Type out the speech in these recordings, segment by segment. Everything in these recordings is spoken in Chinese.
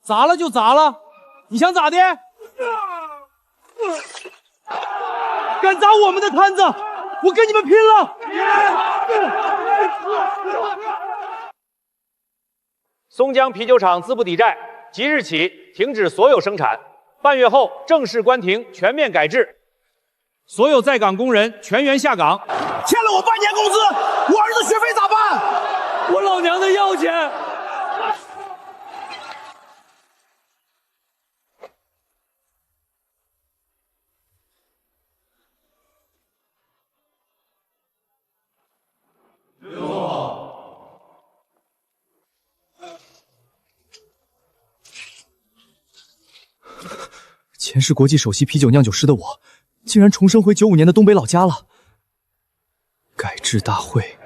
砸了就砸了，你想咋的？敢砸我们的摊子，我跟你们拼了！松江啤酒厂资不抵债，即日起停止所有生产，半月后正式关停，全面改制。所有在岗工人全员下岗。欠了我半年工资，我儿子学费咋办？我老娘的药钱。前世国际首席啤酒酿酒师的我，竟然重生回95年的东北老家了。改制大会，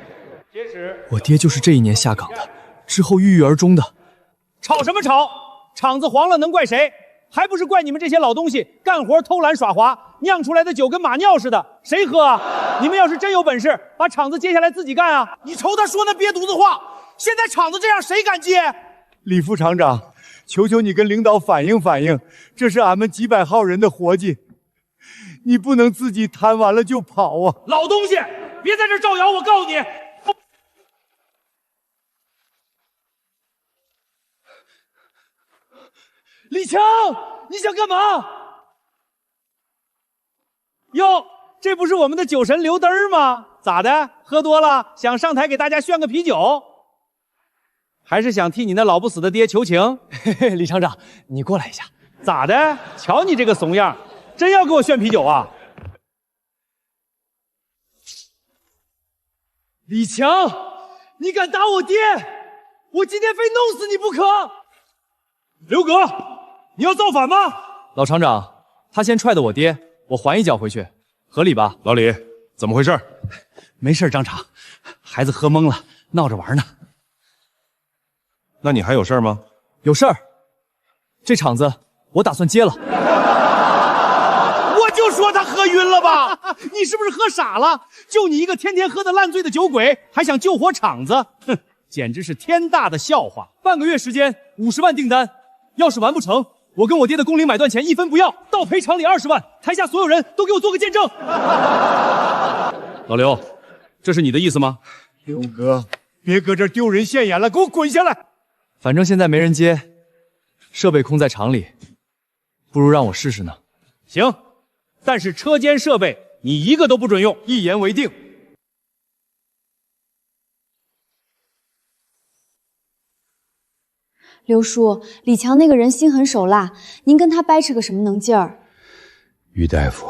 我爹就是这一年下岗的，之后郁郁而终的。吵什么吵？厂子黄了能怪谁？还不是怪你们这些老东西干活偷懒耍滑，酿出来的酒跟马尿似的，谁喝啊？你们要是真有本事，把厂子接下来自己干啊！你瞅他说那瘪犊子话，现在厂子这样，谁敢接？李副厂长，求求你跟领导反映反映，这是俺们几百号人的活计，你不能自己谈完了就跑啊！老东西，别在这造谣！我告诉你，李强，你想干嘛？哟，这不是我们的酒神刘灯吗？咋的？喝多了想上台给大家炫个啤酒？还是想替你那老不死的爹求情？嘿嘿，李厂长，你过来一下。咋的？瞧你这个怂样，真要给我炫啤酒啊？李强，你敢打我爹，我今天非弄死你不可！刘哥，你要造反吗？老厂长，他先踹的我爹，我还一脚回去，合理吧？老李，怎么回事？没事，张厂，孩子喝懵了，闹着玩呢。那你还有事儿吗？有事儿，这场子我打算接了。我就说他喝晕了吧？你是不是喝傻了？就你一个天天喝得烂醉的酒鬼，还想救活场子？哼，简直是天大的笑话！半个月时间，50万订单，要是完不成，我跟我爹的工龄买断钱1分不要，倒赔厂里20万。台下所有人都给我做个见证。老刘，这是你的意思吗？刘哥，别搁这儿丢人现眼了，给我滚下来！反正现在没人接，设备空在厂里，不如让我试试呢。行，但是车间设备你一个都不准用，一言为定。刘叔，李强那个人心狠手辣，您跟他掰扯个什么能劲儿？于大夫，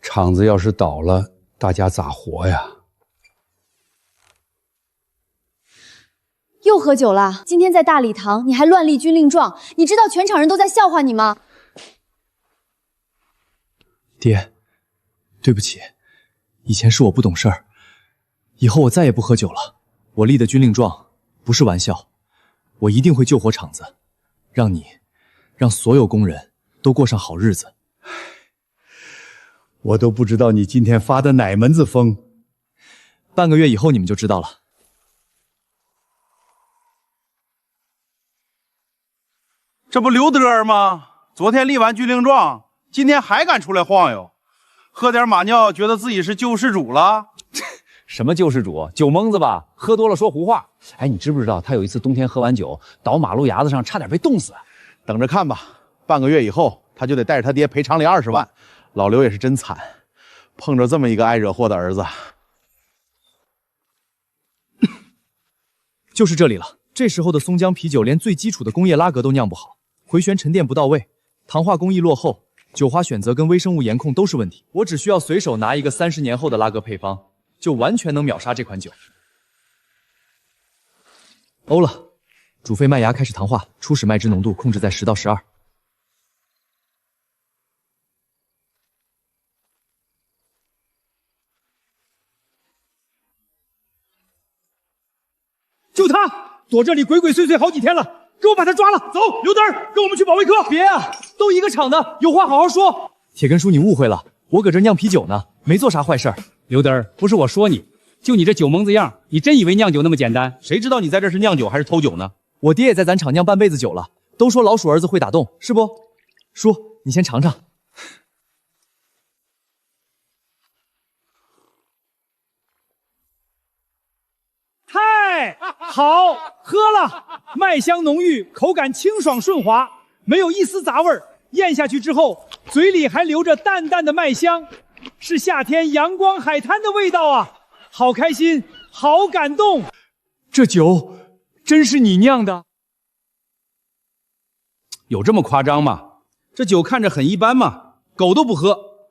厂子要是倒了，大家咋活呀？又喝酒了？今天在大礼堂你还乱立军令状，你知道全场人都在笑话你吗？爹，对不起，以前是我不懂事儿，以后我再也不喝酒了。我立的军令状不是玩笑，我一定会救活厂子，让所有工人都过上好日子。我都不知道你今天发的哪门子疯，半个月以后你们就知道了。这不刘德吗？昨天立完军令状，今天还敢出来晃悠，喝点马尿，觉得自己是救世主了？什么救世主？酒蒙子吧，喝多了说胡话。哎，你知不知道他有一次冬天喝完酒倒马路牙子上，差点被冻死。等着看吧，半个月以后他就得带着他爹赔厂里20万。老刘也是真惨，碰着这么一个爱惹祸的儿子。就是这里了。这时候的松江啤酒连最基础的工业拉格都酿不好，回旋沉淀不到位，糖化工艺落后，酒花选择跟微生物严控都是问题。我只需要随手拿一个30年后的拉格配方，就完全能秒杀这款酒。欧了，煮沸麦芽开始糖化，初始麦汁浓度控制在10到12。就他躲这里鬼鬼祟祟好几天了，给我把他抓了！走，刘灯，跟我们去保卫科。别啊，都一个厂的，有话好好说。铁根叔，你误会了，我搁这酿啤酒呢，没做啥坏事儿。刘灯，不是我说你，就你这酒蒙子样，你真以为酿酒那么简单？谁知道你在这是酿酒还是偷酒呢？我爹也在咱厂酿半辈子酒了，都说老鼠儿子会打洞，是不？叔，你先尝尝。太好喝了，麦香浓郁，口感清爽顺滑，没有一丝杂味儿。咽下去之后，嘴里还留着淡淡的麦香，是夏天阳光海滩的味道啊！好开心，好感动。这酒真是你酿的？有这么夸张吗？这酒看着很一般嘛，狗都不喝。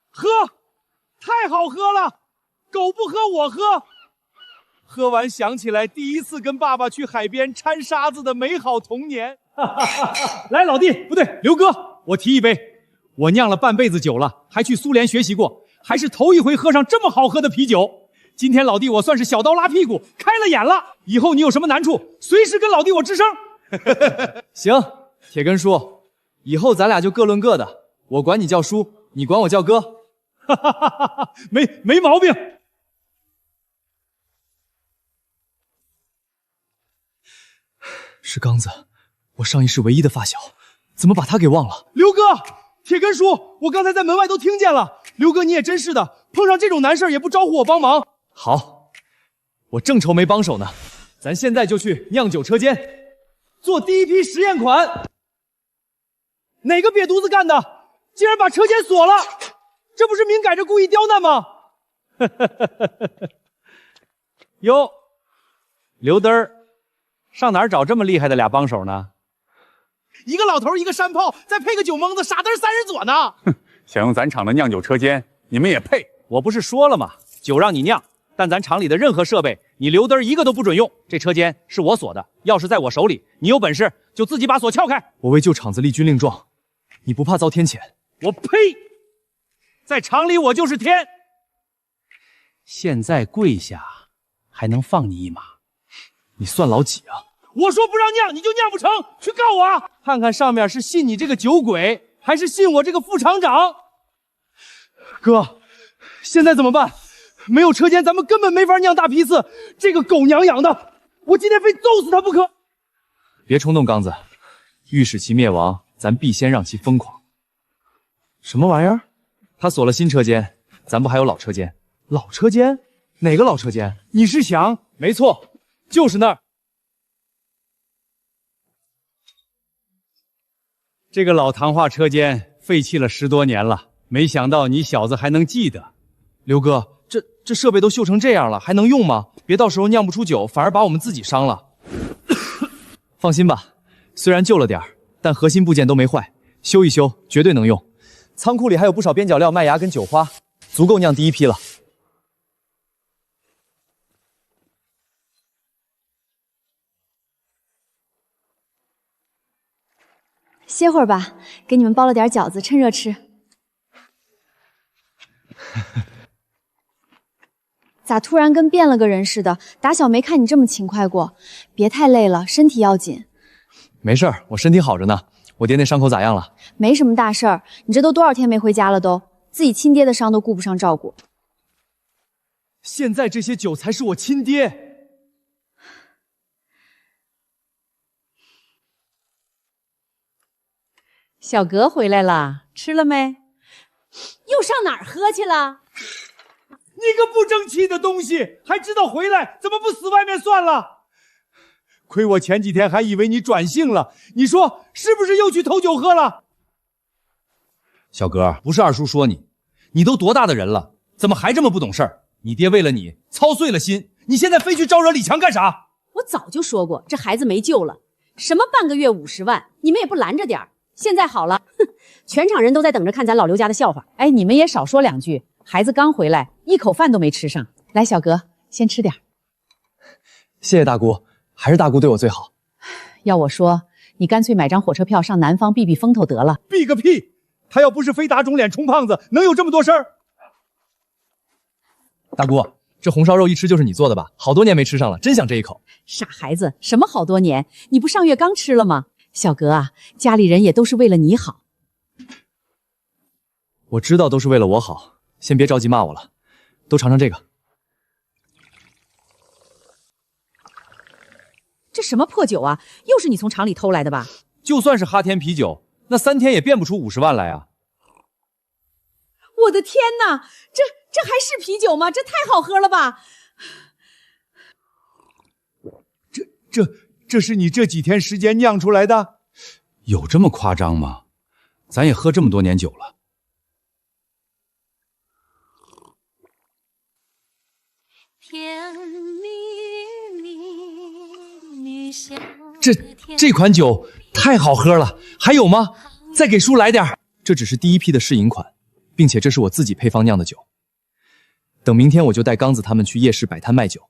喝，太好喝了，狗不喝我喝。喝完想起来第一次跟爸爸去海边掺沙子的美好童年。来，老弟，不对，刘哥，我提一杯。我酿了半辈子酒了，还去苏联学习过，还是头一回喝上这么好喝的啤酒。今天老弟我算是小刀拉屁股，开了眼了。以后你有什么难处，随时跟老弟我吱声。行，铁根叔，以后咱俩就各论各的，我管你叫叔，你管我叫哥。没毛病。是刚子，我上一世唯一的发小，怎么把他给忘了？刘哥，铁根叔，我刚才在门外都听见了。刘哥你也真是的，碰上这种难事也不招呼我帮忙。好，我正愁没帮手呢，咱现在就去酿酒车间，做第一批实验款。哪个瘪犊子干的？竟然把车间锁了，这不是明改着故意刁难吗？哟，刘德儿，上哪儿找这么厉害的俩帮手呢？一个老头，一个山炮，再配个酒蒙子，傻嘚三人左呢。想用咱厂的酿酒车间，你们也配？我不是说了吗？酒让你酿，但咱厂里的任何设备，你刘德儿一个都不准用。这车间是我锁的，钥匙在我手里，你有本事就自己把锁撬开。我为救厂子立军令状，你不怕遭天谴？我呸！在厂里我就是天。现在跪下，还能放你一马？你算老几啊？我说不让酿，你就酿不成，去告我啊！看看上面是信你这个酒鬼，还是信我这个副厂长？哥，现在怎么办？没有车间，咱们根本没法酿大批次。这个狗娘养的，我今天非揍死他不可！别冲动，刚子，欲使其灭亡，咱必先让其疯狂。什么玩意儿？他锁了新车间，咱不还有老车间？老车间？哪个老车间？你是想？没错，就是那儿。这个老唐话车间废弃了10多年了，没想到你小子还能记得。刘哥，这设备都锈成这样了，还能用吗？别到时候酿不出酒，反而把我们自己伤了。放心吧，虽然旧了点儿，但核心部件都没坏，修一修绝对能用。仓库里还有不少边角料、麦芽跟酒花，足够酿第一批了。歇会儿吧，给你们包了点饺子，趁热吃。咋突然跟变了个人似的？打小没看你这么勤快过，别太累了，身体要紧。没事儿，我身体好着呢。我爹那伤口咋样了？没什么大事儿，你这都多少天没回家了都，自己亲爹的伤都顾不上照顾。现在这些酒才是我亲爹。小格回来了，吃了没？又上哪儿喝去了？你个不争气的东西，还知道回来，怎么不死外面算了？亏我前几天还以为你转性了，你说是不是又去偷酒喝了？小格，不是二叔说你，你都多大的人了，怎么还这么不懂事儿？你爹为了你操碎了心，你现在非去招惹李强干啥？我早就说过，这孩子没救了。什么半个月50万，你们也不拦着点儿。现在好了，哼，全场人都在等着看咱老刘家的笑话。哎，你们也少说2句，孩子刚回来，一口饭都没吃上。来，小格，先吃点。谢谢大姑，还是大姑对我最好。要我说，你干脆买张火车票上南方避避风头得了。避个屁！他要不是非打肿脸充胖子，能有这么多事儿？大姑，这红烧肉一吃就是你做的吧？好多年没吃上了，真想这一口。傻孩子，什么好多年？你不上月刚吃了吗？小格啊，家里人也都是为了你好。我知道都是为了我好，先别着急骂我了，都尝尝这个。这什么破酒啊？又是你从厂里偷来的吧？就算是哈天啤酒，那3天也变不出50万来啊！我的天哪，这还是啤酒吗？这太好喝了吧！这是你这几天时间酿出来的？有这么夸张吗？咱也喝这么多年酒了。甜蜜蜜香。这款酒太好喝了，还有吗？再给叔来点。这只是第一批的试饮款，并且这是我自己配方酿的酒。等明天我就带刚子他们去夜市摆摊卖酒，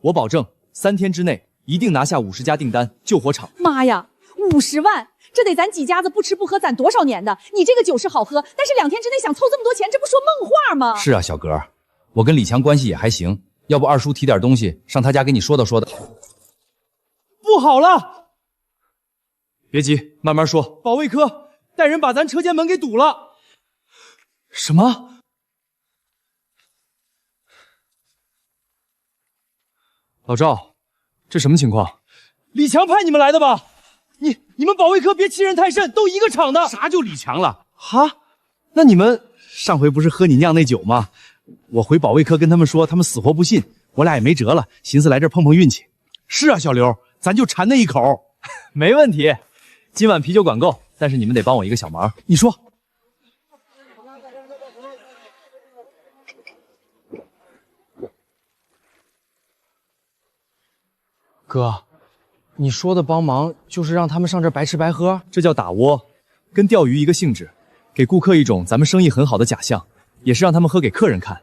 我保证3天之内一定拿下50家订单，救活厂。妈呀，50万！这得咱几家子不吃不喝攒多少年的？你这个酒是好喝，但是2天之内想凑这么多钱，这不说梦话吗？是啊，小哥，我跟李强关系也还行，要不二叔提点东西上他家给你说道说道。不好了！别急，慢慢说。保卫科带人把咱车间门给堵了。什么？老赵，这什么情况？李强派你们来的吧？你们保卫科别欺人太甚，都一个厂的。啥就李强了？哈？那你们上回不是喝你酿那酒吗？我回保卫科跟他们说，他们死活不信，我俩也没辙了，寻思来这儿碰碰运气。是啊，小刘，咱就馋那一口。没问题，今晚啤酒管够，但是你们得帮我一个小忙。你说。哥，你说的帮忙就是让他们上这儿白吃白喝？这叫打窝，跟钓鱼一个性质，给顾客一种咱们生意很好的假象，也是让他们喝给客人看。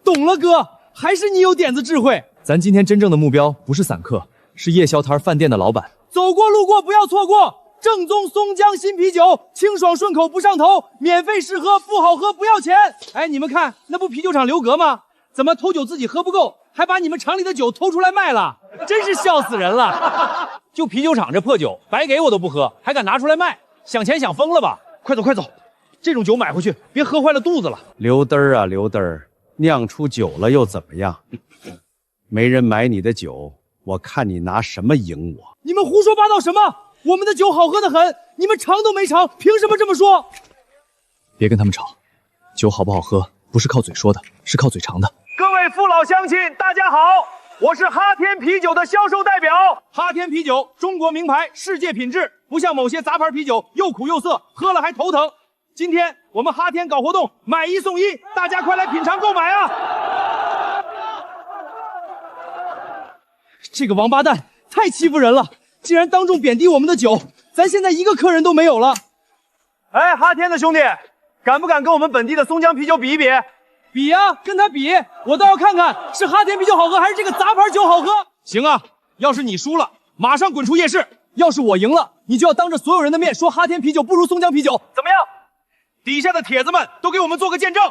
懂了，哥，还是你有点子智慧。咱今天真正的目标不是散客，是夜宵摊饭店的老板。走过路过不要错过，正宗松江新啤酒，清爽顺口不上头，免费试喝，不好喝不要钱。哎，你们看，那不啤酒厂刘格吗？怎么偷酒自己喝不够，还把你们厂里的酒偷出来卖了？真是笑死人了！就啤酒厂这破酒，白给我都不喝，还敢拿出来卖，想钱想疯了吧？快走快走，这种酒买回去，别喝坏了肚子了。刘嘚儿啊，刘嘚儿，酿出酒了又怎么样？没人买你的酒，我看你拿什么赢我？你们胡说八道什么？我们的酒好喝得很，你们尝都没尝，凭什么这么说？别跟他们吵，酒好不好喝不是靠嘴说的，是靠嘴尝的。各位父老乡亲，大家好，我是哈天啤酒的销售代表。哈天啤酒，中国名牌，世界品质，不像某些杂牌啤酒又苦又涩，喝了还头疼。今天我们哈天搞活动，买1送1，大家快来品尝购买啊！这个王八蛋太欺负人了，竟然当众贬低我们的酒，咱现在一个客人都没有了。哎，哈天的兄弟，敢不敢跟我们本地的松江啤酒比一比？比呀，跟他比，我倒要看看是哈天啤酒好喝还是这个杂牌酒好喝。行啊，要是你输了，马上滚出夜市；要是我赢了，你就要当着所有人的面说哈天啤酒不如松江啤酒，怎么样？底下的铁子们都给我们做个见证。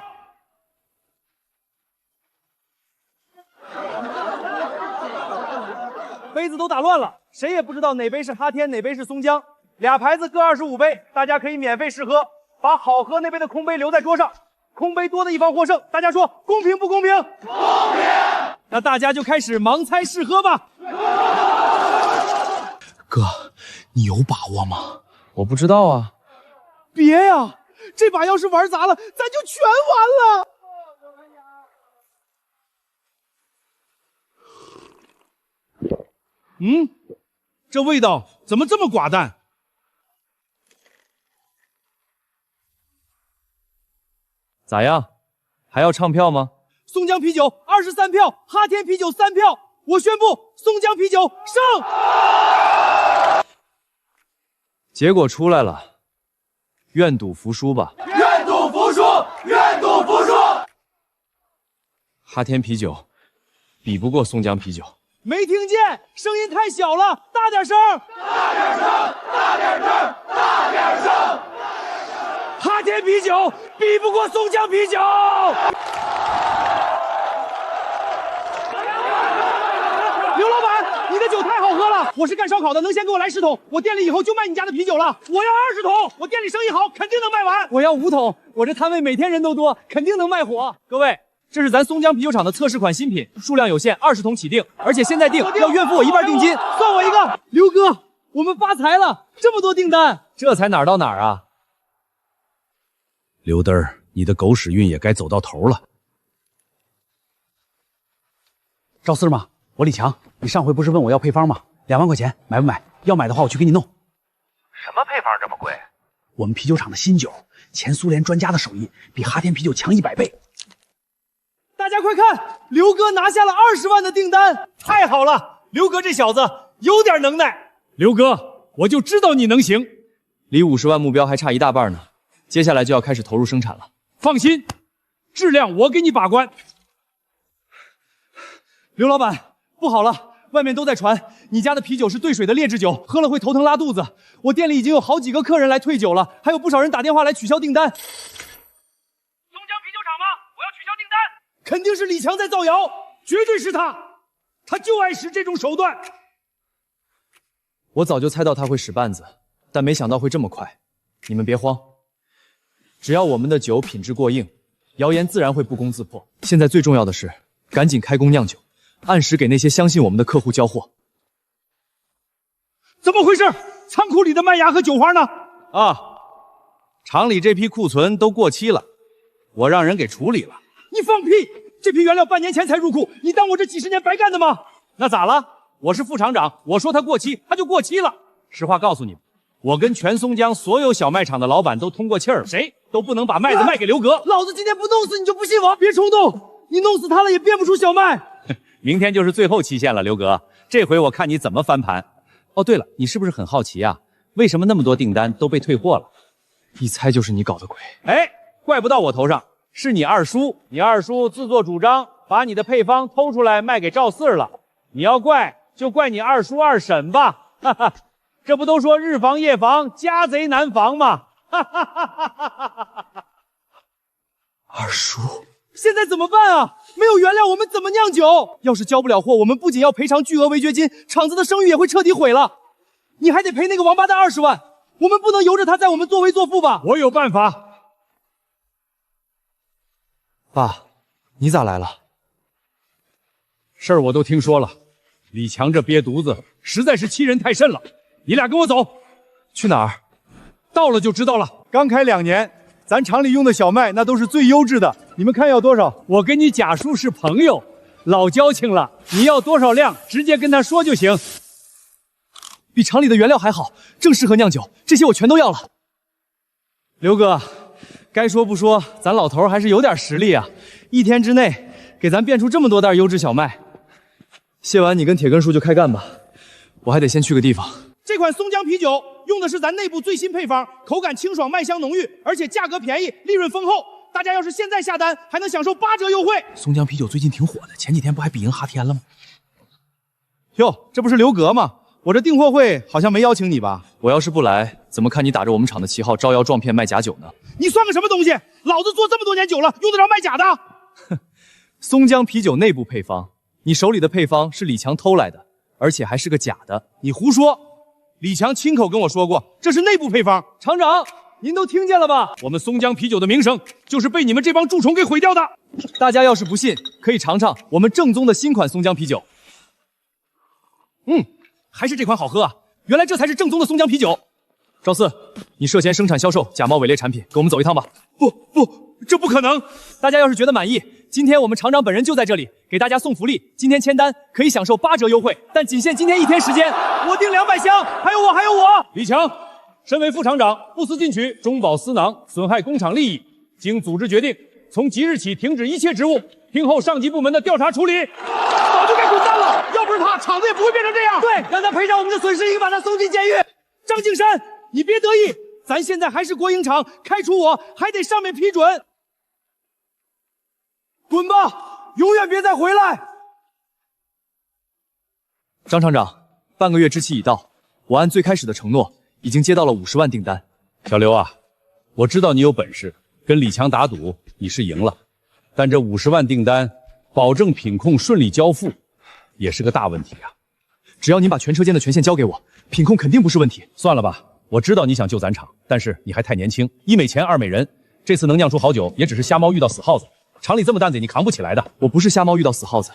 杯子都打乱了，谁也不知道哪杯是哈天，哪杯是松江。俩牌子各25杯，大家可以免费试喝，把好喝那杯的空杯留在桌上。空杯多的一方获胜，大家说公平不公平？公平！那大家就开始盲猜试喝吧。哥，你有把握吗？我不知道啊。别呀，这把要是玩砸了，咱就全完了。这味道怎么这么寡淡？咋样？还要唱票吗？松江啤酒23票，哈天啤酒3票，我宣布松江啤酒胜。结果出来了，愿赌服输吧。愿赌服输，愿赌服输。哈天啤酒比不过松江啤酒。没听见，声音太小了，大点声！大点声！大点声！大点声！哈天啤酒比不过松江啤酒。刘老板，你的酒太好喝了，我是干烧烤的，能先给我来10桶？我店里以后就卖你家的啤酒了。我要20桶，我店里生意好，肯定能卖完。我要5桶，我这摊位每天人都多，肯定能卖火。各位，这是咱松江啤酒厂的测试款新品，数量有限，20桶起订，而且现在订要愿付我1半定金，算我一个。刘哥，我们发财了，这么多订单，这才哪儿到哪儿啊？刘嘚儿，你的狗屎运也该走到头了。赵四吗？我李强，你上回不是问我要配方吗？2万块钱，买不买？要买的话，我去给你弄。什么配方这么贵？我们啤酒厂的新酒，前苏联专家的手艺，比哈天啤酒强100倍。大家快看，刘哥拿下了20万的订单，太好了！刘哥这小子有点能耐。刘哥，我就知道你能行。离50万目标还差一大半呢，接下来就要开始投入生产了。放心，质量我给你把关。刘老板，不好了，外面都在传你家的啤酒是兑水的劣质酒，喝了会头疼拉肚子。我店里已经有好几个客人来退酒了，还有不少人打电话来取消订单。松江啤酒厂吗？我要取消订单。肯定是李强在造谣，绝对是他，他就爱使这种手段。我早就猜到他会使绊子，但没想到会这么快。你们别慌，只要我们的酒品质过硬，谣言自然会不攻自破。现在最重要的是，赶紧开工酿酒，按时给那些相信我们的客户交货。怎么回事？仓库里的麦芽和酒花呢？啊，厂里这批库存都过期了，我让人给处理了。你放屁！这批原料半年前才入库，你当我这几10年白干的吗？那咋了？我是副厂长，我说它过期，它就过期了。实话告诉你们，我跟全松江所有小卖场的老板都通过气儿了，谁都不能把麦子卖给刘格。老子今天不弄死你就不信我！别冲动，你弄死他了也变不出小麦。明天就是最后期限了，刘格，这回我看你怎么翻盘。哦，对了，你是不是很好奇啊？为什么那么多订单都被退货了？一猜就是你搞的鬼。哎，怪不到我头上，是你二叔。你二叔自作主张把你的配方偷出来卖给赵四了。你要怪就怪你二叔二婶吧，哈哈，这不都说日防夜防，家贼难防吗？哈哈哈哈哈哈！二叔，现在怎么办啊？没有原料，我们怎么酿酒？要是交不了货，我们不仅要赔偿巨额违约金，厂子的声誉也会彻底毁了。你还得赔那个王八蛋20万，我们不能由着他在我们作威作福吧？我有办法。爸，你咋来了？事儿我都听说了，李强这瘪犊子实在是欺人太甚了。你俩跟我走。去哪儿？到了就知道了。刚开2年，咱厂里用的小麦那都是最优质的，你们看要多少？我跟你贾叔是朋友，老交情了，你要多少量，直接跟他说就行。比厂里的原料还好，正适合酿酒，这些我全都要了。刘哥，该说不说，咱老头还是有点实力啊！1天之内给咱变出这么多袋优质小麦。谢完你跟铁根叔就开干吧，我还得先去个地方。这款松江啤酒用的是咱内部最新配方，口感清爽，麦香浓郁，而且价格便宜，利润丰厚。大家要是现在下单，还能享受8折优惠。松江啤酒最近挺火的，前几天不还比赢哈天了吗？哟，这不是刘格吗？我这订货会好像没邀请你吧？我要是不来，怎么看你打着我们厂的旗号招摇撞骗卖假酒呢？你算个什么东西？老子做这么多年酒了，用得着卖假的？哼，松江啤酒内部配方，你手里的配方是李强偷来的，而且还是个假的。你胡说！李强亲口跟我说过，这是内部配方。厂长，您都听见了吧？我们松江啤酒的名声就是被你们这帮蛀虫给毁掉的。大家要是不信，可以尝尝我们正宗的新款松江啤酒。还是这款好喝啊！原来这才是正宗的松江啤酒。赵四，你涉嫌生产销售假冒伪劣产品，跟我们走一趟吧。不，这不可能！大家要是觉得满意，今天我们厂长本人就在这里，给大家送福利。今天签单可以享受8折优惠，但仅限今天1天时间。我订200箱，还有我。李强，身为副厂长，不思进取，中饱私囊，损害工厂利益，经组织决定，从即日起停止一切职务，听候上级部门的调查处理。早就该滚蛋了，要不是他，厂子也不会变成这样。对，让他赔偿我们的损失，应把他送进监狱。张敬山，你别得意，咱现在还是国营厂，开除我还得上面批准。滚吧，永远别再回来。张厂长，半个月之期已到，我按最开始的承诺，已经接到了50万订单。小刘啊，我知道你有本事，跟李强打赌你是赢了，但这50万订单，保证品控顺利交付，也是个大问题啊。只要您把全车间的权限交给我，品控肯定不是问题。算了吧，我知道你想救咱厂，但是你还太年轻，1美钱2美人，这次能酿出好酒，也只是瞎猫遇到死耗子。厂里这么担子，你扛不起来的。我不是瞎猫遇到死耗子，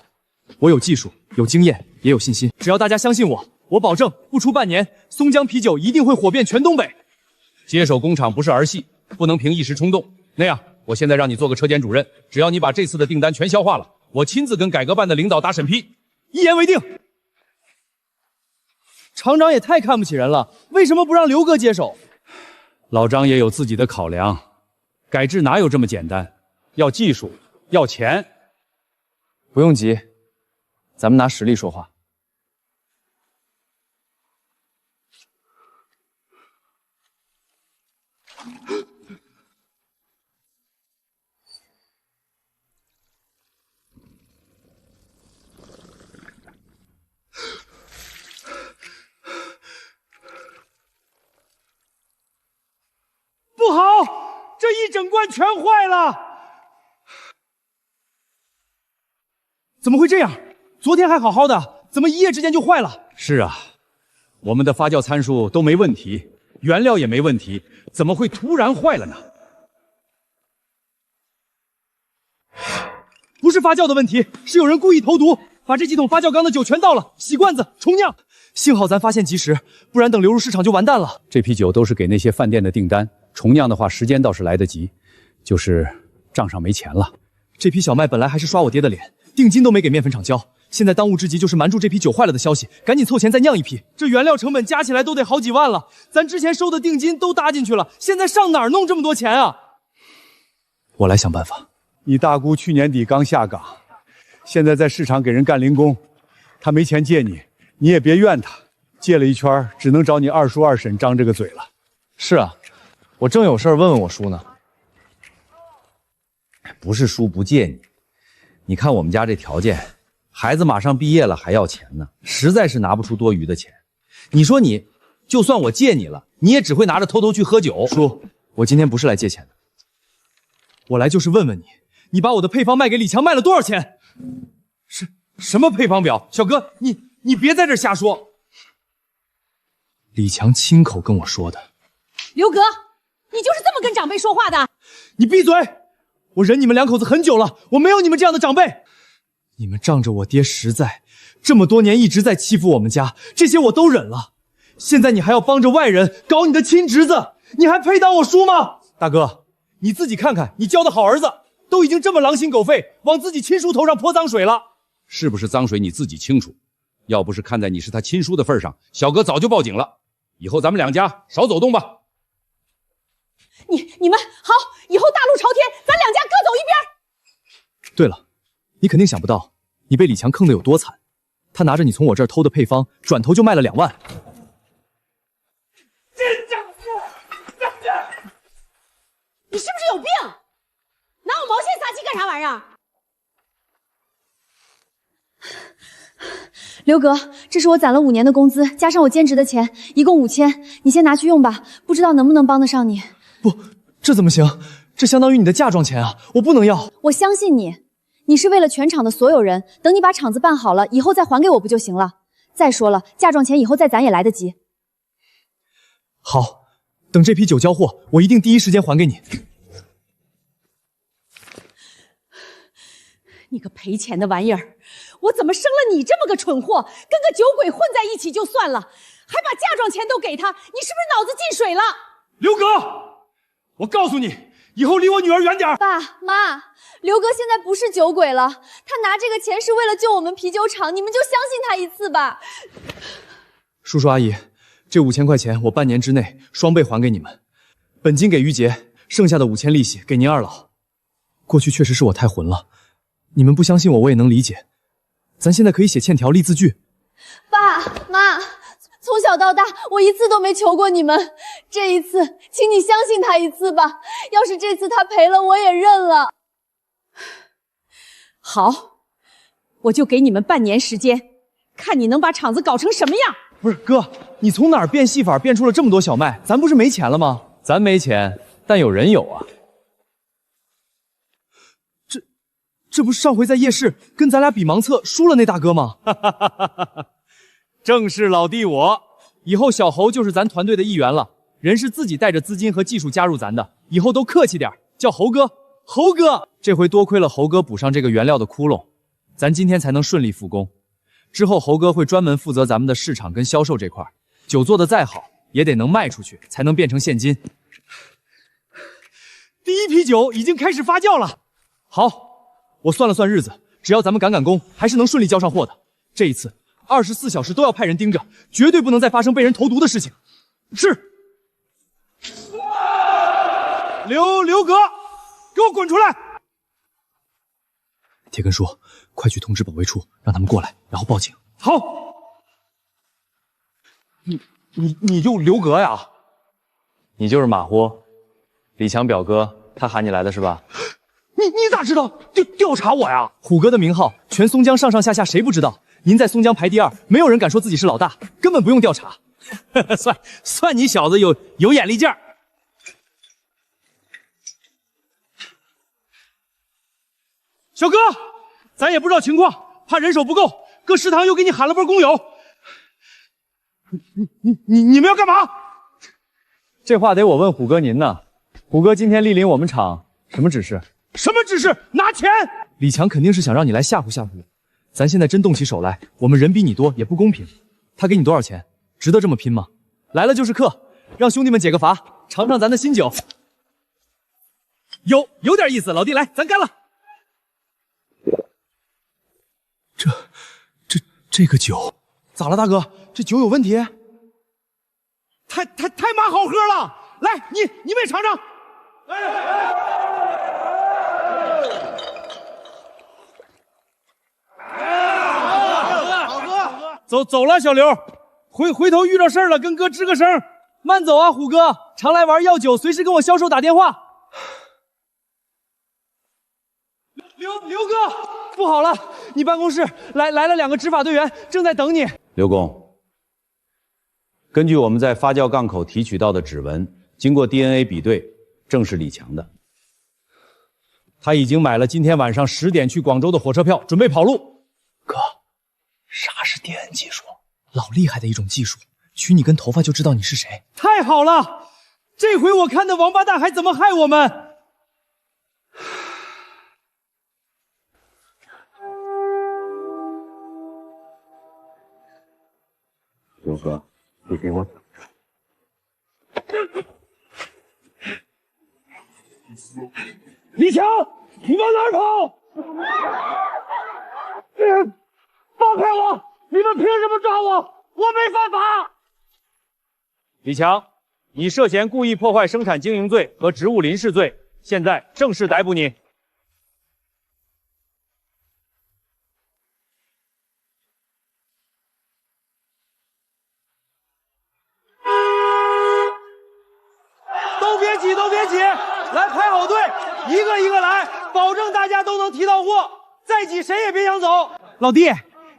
我有技术，有经验，也有信心。只要大家相信我，我保证不出半年，松江啤酒一定会火遍全东北。接手工厂不是儿戏，不能凭一时冲动。那样，我现在让你做个车间主任，只要你把这次的订单全消化了，我亲自跟改革办的领导打审批。一言为定。厂长也太看不起人了，为什么不让刘哥接手？老张也有自己的考量，改制哪有这么简单？要技术，要钱。不用急，咱们拿实力说话。不好，这一整罐全坏了！怎么会这样？昨天还好好的，怎么一夜之间就坏了？是啊，我们的发酵参数都没问题，原料也没问题，怎么会突然坏了呢？不是发酵的问题，是有人故意投毒，把这几桶发酵缸的酒全倒了，洗罐子重酿。幸好咱发现及时，不然等流入市场就完蛋了。这批酒都是给那些饭店的订单，重酿的话时间倒是来得及，就是账上没钱了。这批小麦本来还是刷我爹的脸，定金都没给面粉厂交，现在当务之急就是瞒住这批酒坏了的消息，赶紧凑钱再酿一批。这原料成本加起来都得好几万了，咱之前收的定金都搭进去了，现在上哪儿弄这么多钱啊？我来想办法。你大姑去年底刚下岗，现在在市场给人干零工，她没钱借你，你也别怨她，借了一圈，只能找你二叔二婶张这个嘴了。是啊，我正有事问问我叔呢。不是叔不借你，你看我们家这条件，孩子马上毕业了还要钱呢，实在是拿不出多余的钱。你说你，就算我借你了，你也只会拿着偷偷去喝酒。叔，我今天不是来借钱的，我来就是问问你，你把我的配方卖给李强卖了多少钱？什么配方表？小哥，你别在这瞎说。李强亲口跟我说的。刘哥，你就是这么跟长辈说话的？你闭嘴！我忍你们两口子很久了，我没有你们这样的长辈。你们仗着我爹实在，这么多年一直在欺负我们家，这些我都忍了。现在你还要帮着外人搞你的亲侄子，你还配当我叔吗？大哥，你自己看看，你教的好儿子都已经这么狼心狗肺，往自己亲叔头上泼脏水了。是不是脏水你自己清楚，要不是看在你是他亲叔的份上，小哥早就报警了。以后咱们两家少走动吧。你们好，以后大路朝天，咱两家各走一边。对了，你肯定想不到，你被李强坑得有多惨。他拿着你从我这儿偷的配方，转头就卖了2万。你是不是有病？拿我毛线撒气干啥玩意儿？刘哥，这是我攒了5年的工资，加上我兼职的钱，一共5000，你先拿去用吧，不知道能不能帮得上你。不，这怎么行？这相当于你的嫁妆钱啊，我不能要。我相信你，你是为了全厂的所有人，等你把厂子办好了，以后再还给我不就行了？再说了，嫁妆钱以后再攒也来得及。好，等这批酒交货，我一定第一时间还给你。你个赔钱的玩意儿！我怎么生了你这么个蠢货？跟个酒鬼混在一起就算了，还把嫁妆钱都给他，你是不是脑子进水了？刘哥，我告诉你，以后离我女儿远点。爸妈，刘哥现在不是酒鬼了，他拿这个钱是为了救我们啤酒厂，你们就相信他一次吧。叔叔阿姨，这5000块钱我半年之内双倍还给你们，本金给于杰，剩下的5000利息给您二老。过去确实是我太混了，你们不相信我也能理解。咱现在可以写欠条立字据。爸妈，从小到大我一次都没求过你们，这一次请你相信他一次吧，要是这次他赔了我也认了。好，我就给你们半年时间，看你能把厂子搞成什么样。不是哥，你从哪儿变戏法变出了这么多小麦？咱不是没钱了吗？咱没钱，但有人有啊。这不是上回在夜市跟咱俩比盲测输了那大哥吗？正是老弟我，以后小侯就是咱团队的一员了，人是自己带着资金和技术加入咱的，以后都客气点，叫侯哥。猴哥，这回多亏了猴哥补上这个原料的窟窿，咱今天才能顺利复工。之后猴哥会专门负责咱们的市场跟销售这块，酒做的再好，也得能卖出去，才能变成现金。第一批酒已经开始发酵了。好，我算了算日子，只要咱们赶工，还是能顺利交上货的。这一次24小时都要派人盯着，绝对不能再发生被人投毒的事情。是。刘哥，给我滚出来！铁根说：“快去通知保卫处，让他们过来，然后报警。”好。你就刘格呀？你就是马虎，李强表哥，他喊你来的是吧？你咋知道？调查我呀？虎哥的名号，全松江上上下下谁不知道？您在松江排第2，没有人敢说自己是老大，根本不用调查。算你小子有眼力劲儿。小哥，咱也不知道情况，怕人手不够，搁食堂又给你喊了波工友。你们要干嘛？这话得我问虎哥您呢。虎哥今天莅临我们厂，什么指示？什么指示？拿钱！李强肯定是想让你来吓唬吓唬我。咱现在真动起手来，我们人比你多也不公平。他给你多少钱？值得这么拼吗？来了就是客，让兄弟们解个乏，尝尝咱的新酒。有点意思，老弟，来，咱干了。这个酒咋了，大哥？这酒有问题？太妈好喝了！来，你们也尝尝。好喝！走了，小刘，回头遇到事儿了，跟哥吱个声。慢走啊，虎哥，常来玩要酒，随时跟我销售打电话。刘哥，不好了，你办公室来了2个执法队员，正在等你。刘工，根据我们在发酵杠口提取到的指纹，经过 DNA 比对，正是李强的。他已经买了今天晚上10点去广州的火车票，准备跑路。哥，啥是 DNA 技术？老厉害的一种技术，取你根头发就知道你是谁。太好了，这回我看那王八蛋还怎么害我们。刘哥，你给我等着！李强，你往哪儿跑？放开我！你们凭什么抓我？我没犯法！李强，你涉嫌故意破坏生产经营罪和职务临时罪，现在正式逮捕你。都别挤，来排好队，一个一个来，保证大家都能提到货。再挤谁也别想走。老弟，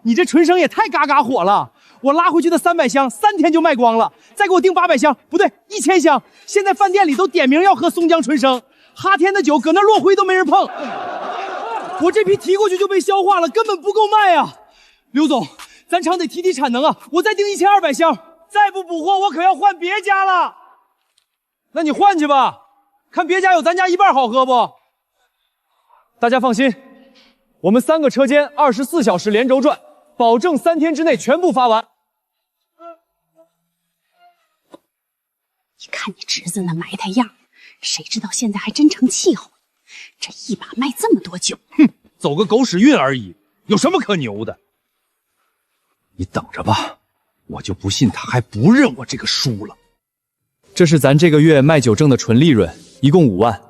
你这纯生也太嘎嘎火了！我拉回去的300箱3天就卖光了，再给我订800箱，不对，1000箱。现在饭店里都点名要喝松江纯生，哈天的酒搁那落灰都没人碰。我这批提过去就被消化了，根本不够卖啊！刘总，咱厂得提产能啊！我再订1200箱，再不补货我可要换别家了。那你换去吧，看别家有咱家1半好喝不？大家放心，我们3个车间24小时连轴转，保证3天之内全部发完。你看你侄子那埋汰样，谁知道现在还真成气候了。这一把卖这么多酒，哼，走个狗屎运而已，有什么可牛的？你等着吧，我就不信他还不认我这个叔了。这是咱这个月卖酒挣的纯利润，一共5万。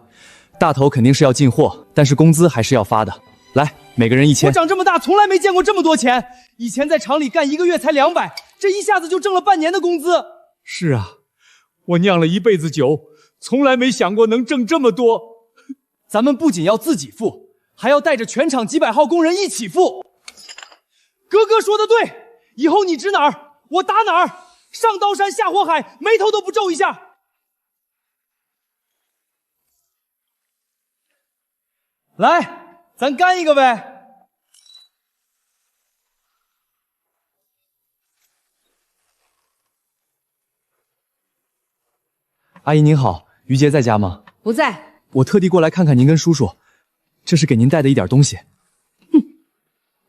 大头肯定是要进货，但是工资还是要发的。来，每个人1000。我长这么大从来没见过这么多钱，以前在厂里干1个月才200，这一下子就挣了半年的工资。是啊，我酿了一辈子酒，从来没想过能挣这么多。咱们不仅要自己付，还要带着全厂几百号工人一起付。哥哥说的对，以后你指哪儿，我打哪儿。上刀山下火海，眉头都不皱一下。来，咱干一个呗。阿姨您好，于杰在家吗？不在，我特地过来看看您跟叔叔，这是给您带的一点东西。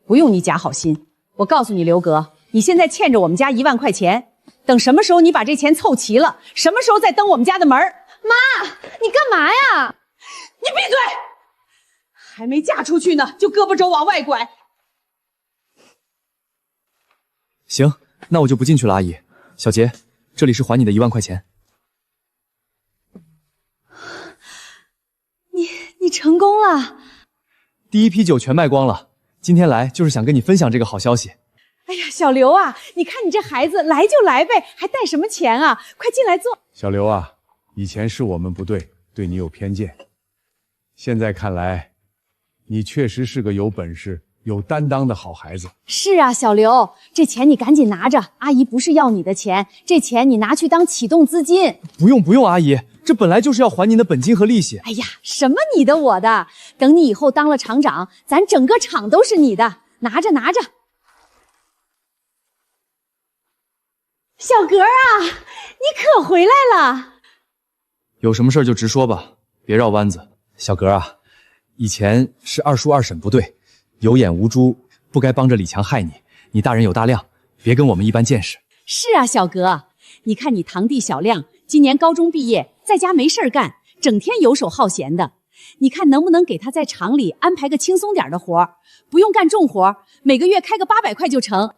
不用你假好心，我告诉你，刘哥，你现在欠着我们家1万块钱，等什么时候你把这钱凑齐了，什么时候再登我们家的门。妈，你干嘛呀？你闭嘴！还没嫁出去呢，就胳膊肘往外拐。行，那我就不进去了，阿姨。小杰，这里是还你的1万块钱。你成功了。第一批酒全卖光了，今天来就是想跟你分享这个好消息。哎呀，小刘啊，你看你这孩子来就来呗，还带什么钱啊？快进来坐。小刘啊，以前是我们不对，对你有偏见。现在看来，你确实是个有本事、有担当的好孩子。是啊，小刘，这钱你赶紧拿着，阿姨不是要你的钱，这钱你拿去当启动资金。不用，阿姨，这本来就是要还您的本金和利息。哎呀，什么你的我的，等你以后当了厂长，咱整个厂都是你的，拿着。小格啊，你可回来了。有什么事就直说吧，别绕弯子。小格啊，以前是二叔二婶不对，有眼无珠，不该帮着李强害你。你大人有大量，别跟我们一般见识。是啊，小格，你看你堂弟小亮今年高中毕业，在家没事干，整天游手好闲的。你看能不能给他在厂里安排个轻松点的活，不用干重活，每个月开个800块就成。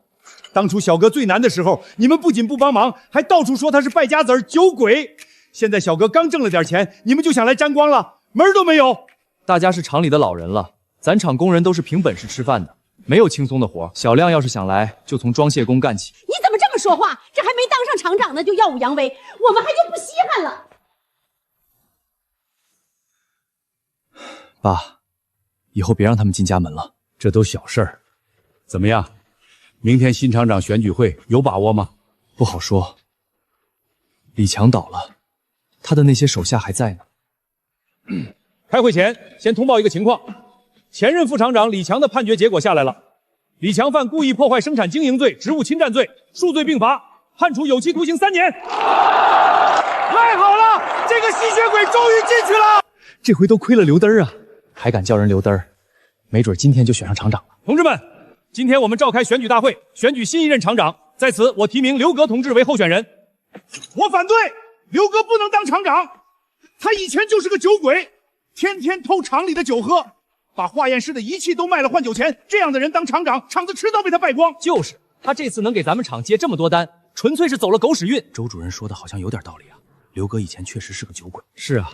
当初小哥最难的时候，你们不仅不帮忙，还到处说他是败家子儿、酒鬼。现在小哥刚挣了点钱，你们就想来沾光了，门儿都没有。大家是厂里的老人了，咱厂工人都是凭本事吃饭的，没有轻松的活。小亮要是想来，就从装卸工干起。你怎么这么说话？这还没当上厂长呢，就耀武扬威，我们还就不稀罕了。爸，以后别让他们进家门了。这都小事儿。怎么样？明天新厂长选举会有把握吗？不好说。李强倒了，他的那些手下还在呢。开会前先通报一个情况，前任副厂长李强的判决结果下来了，李强犯故意破坏生产经营罪、职务侵占罪，数罪并罚，判处有期徒刑3年。太好了，这个吸血鬼终于进去了。这回都亏了刘嘚啊，还敢叫人刘嘚，没准今天就选上厂长了。同志们，今天我们召开选举大会，选举新一任厂长。在此，我提名刘格同志为候选人。我反对，刘格不能当厂长，他以前就是个酒鬼，天天偷厂里的酒喝，把化验室的仪器都卖了换酒钱。这样的人当厂长，厂子迟早被他败光。就是，他这次能给咱们厂接这么多单，纯粹是走了狗屎运。周主任说的好像有点道理啊，刘格以前确实是个酒鬼。是啊，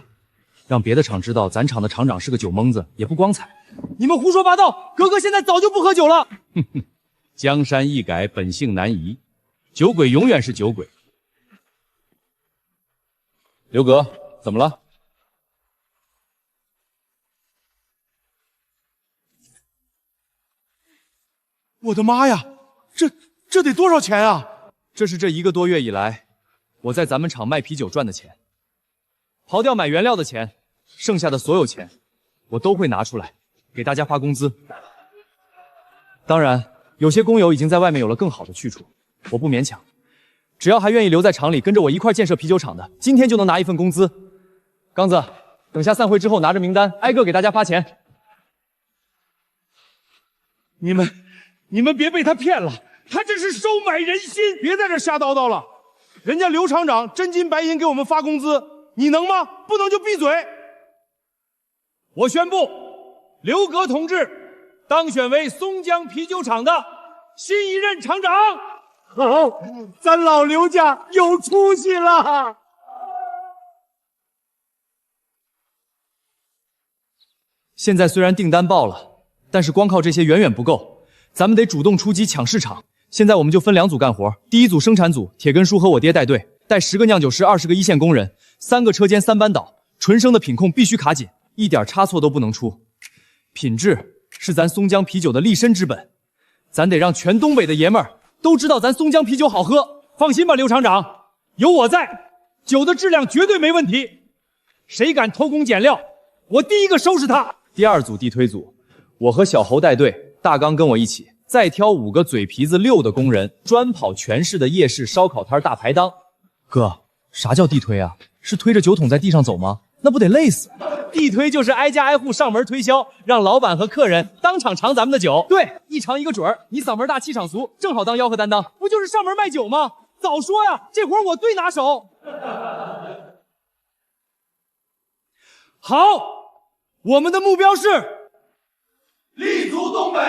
让别的厂知道咱厂的厂长是个酒蒙子，也不光彩。你们胡说八道，格格现在早就不喝酒了。哼哼，江山易改，本性难移，酒鬼永远是酒鬼。刘格，怎么了？我的妈呀，这得多少钱啊？这是这1个多月以来我在咱们厂卖啤酒赚的钱，刨掉买原料的钱，剩下的所有钱我都会拿出来给大家发工资。当然，有些工友已经在外面有了更好的去处，我不勉强。只要还愿意留在厂里跟着我一块建设啤酒厂的，今天就能拿1份工资。刚子，等下散会之后拿着名单，挨个给大家发钱。你们别被他骗了，他这是收买人心，别在这瞎叨叨了。人家刘厂长真金白银给我们发工资，你能吗？不能就闭嘴。我宣布，刘格同志当选为松江啤酒厂的新一任厂长。好，咱老刘家有出息了。现在虽然订单爆了，但是光靠这些远远不够，咱们得主动出击抢市场。现在我们就分2组干活，第1组生产组，铁根叔和我爹带队，带10个酿酒师、20个一线工人，3个车间3班倒，纯生的品控必须卡紧，一点差错都不能出。品质是咱松江啤酒的立身之本，咱得让全东北的爷们儿都知道咱松江啤酒好喝。放心吧，刘厂长，有我在，酒的质量绝对没问题。谁敢偷工减料，我第一个收拾他。第2组地推组，我和小侯带队，大刚跟我一起，再挑5个嘴皮子溜的工人，专跑全市的夜市烧烤摊大排档。哥，啥叫地推啊？是推着酒桶在地上走吗？那不得累死？地推就是挨家挨户上门推销，让老板和客人当场尝咱们的酒。对，一尝一个准儿。你嗓门大气场俗，正好当吆喝担当。不就是上门卖酒吗？早说呀，这活我最拿手。好，我们的目标是立足东北，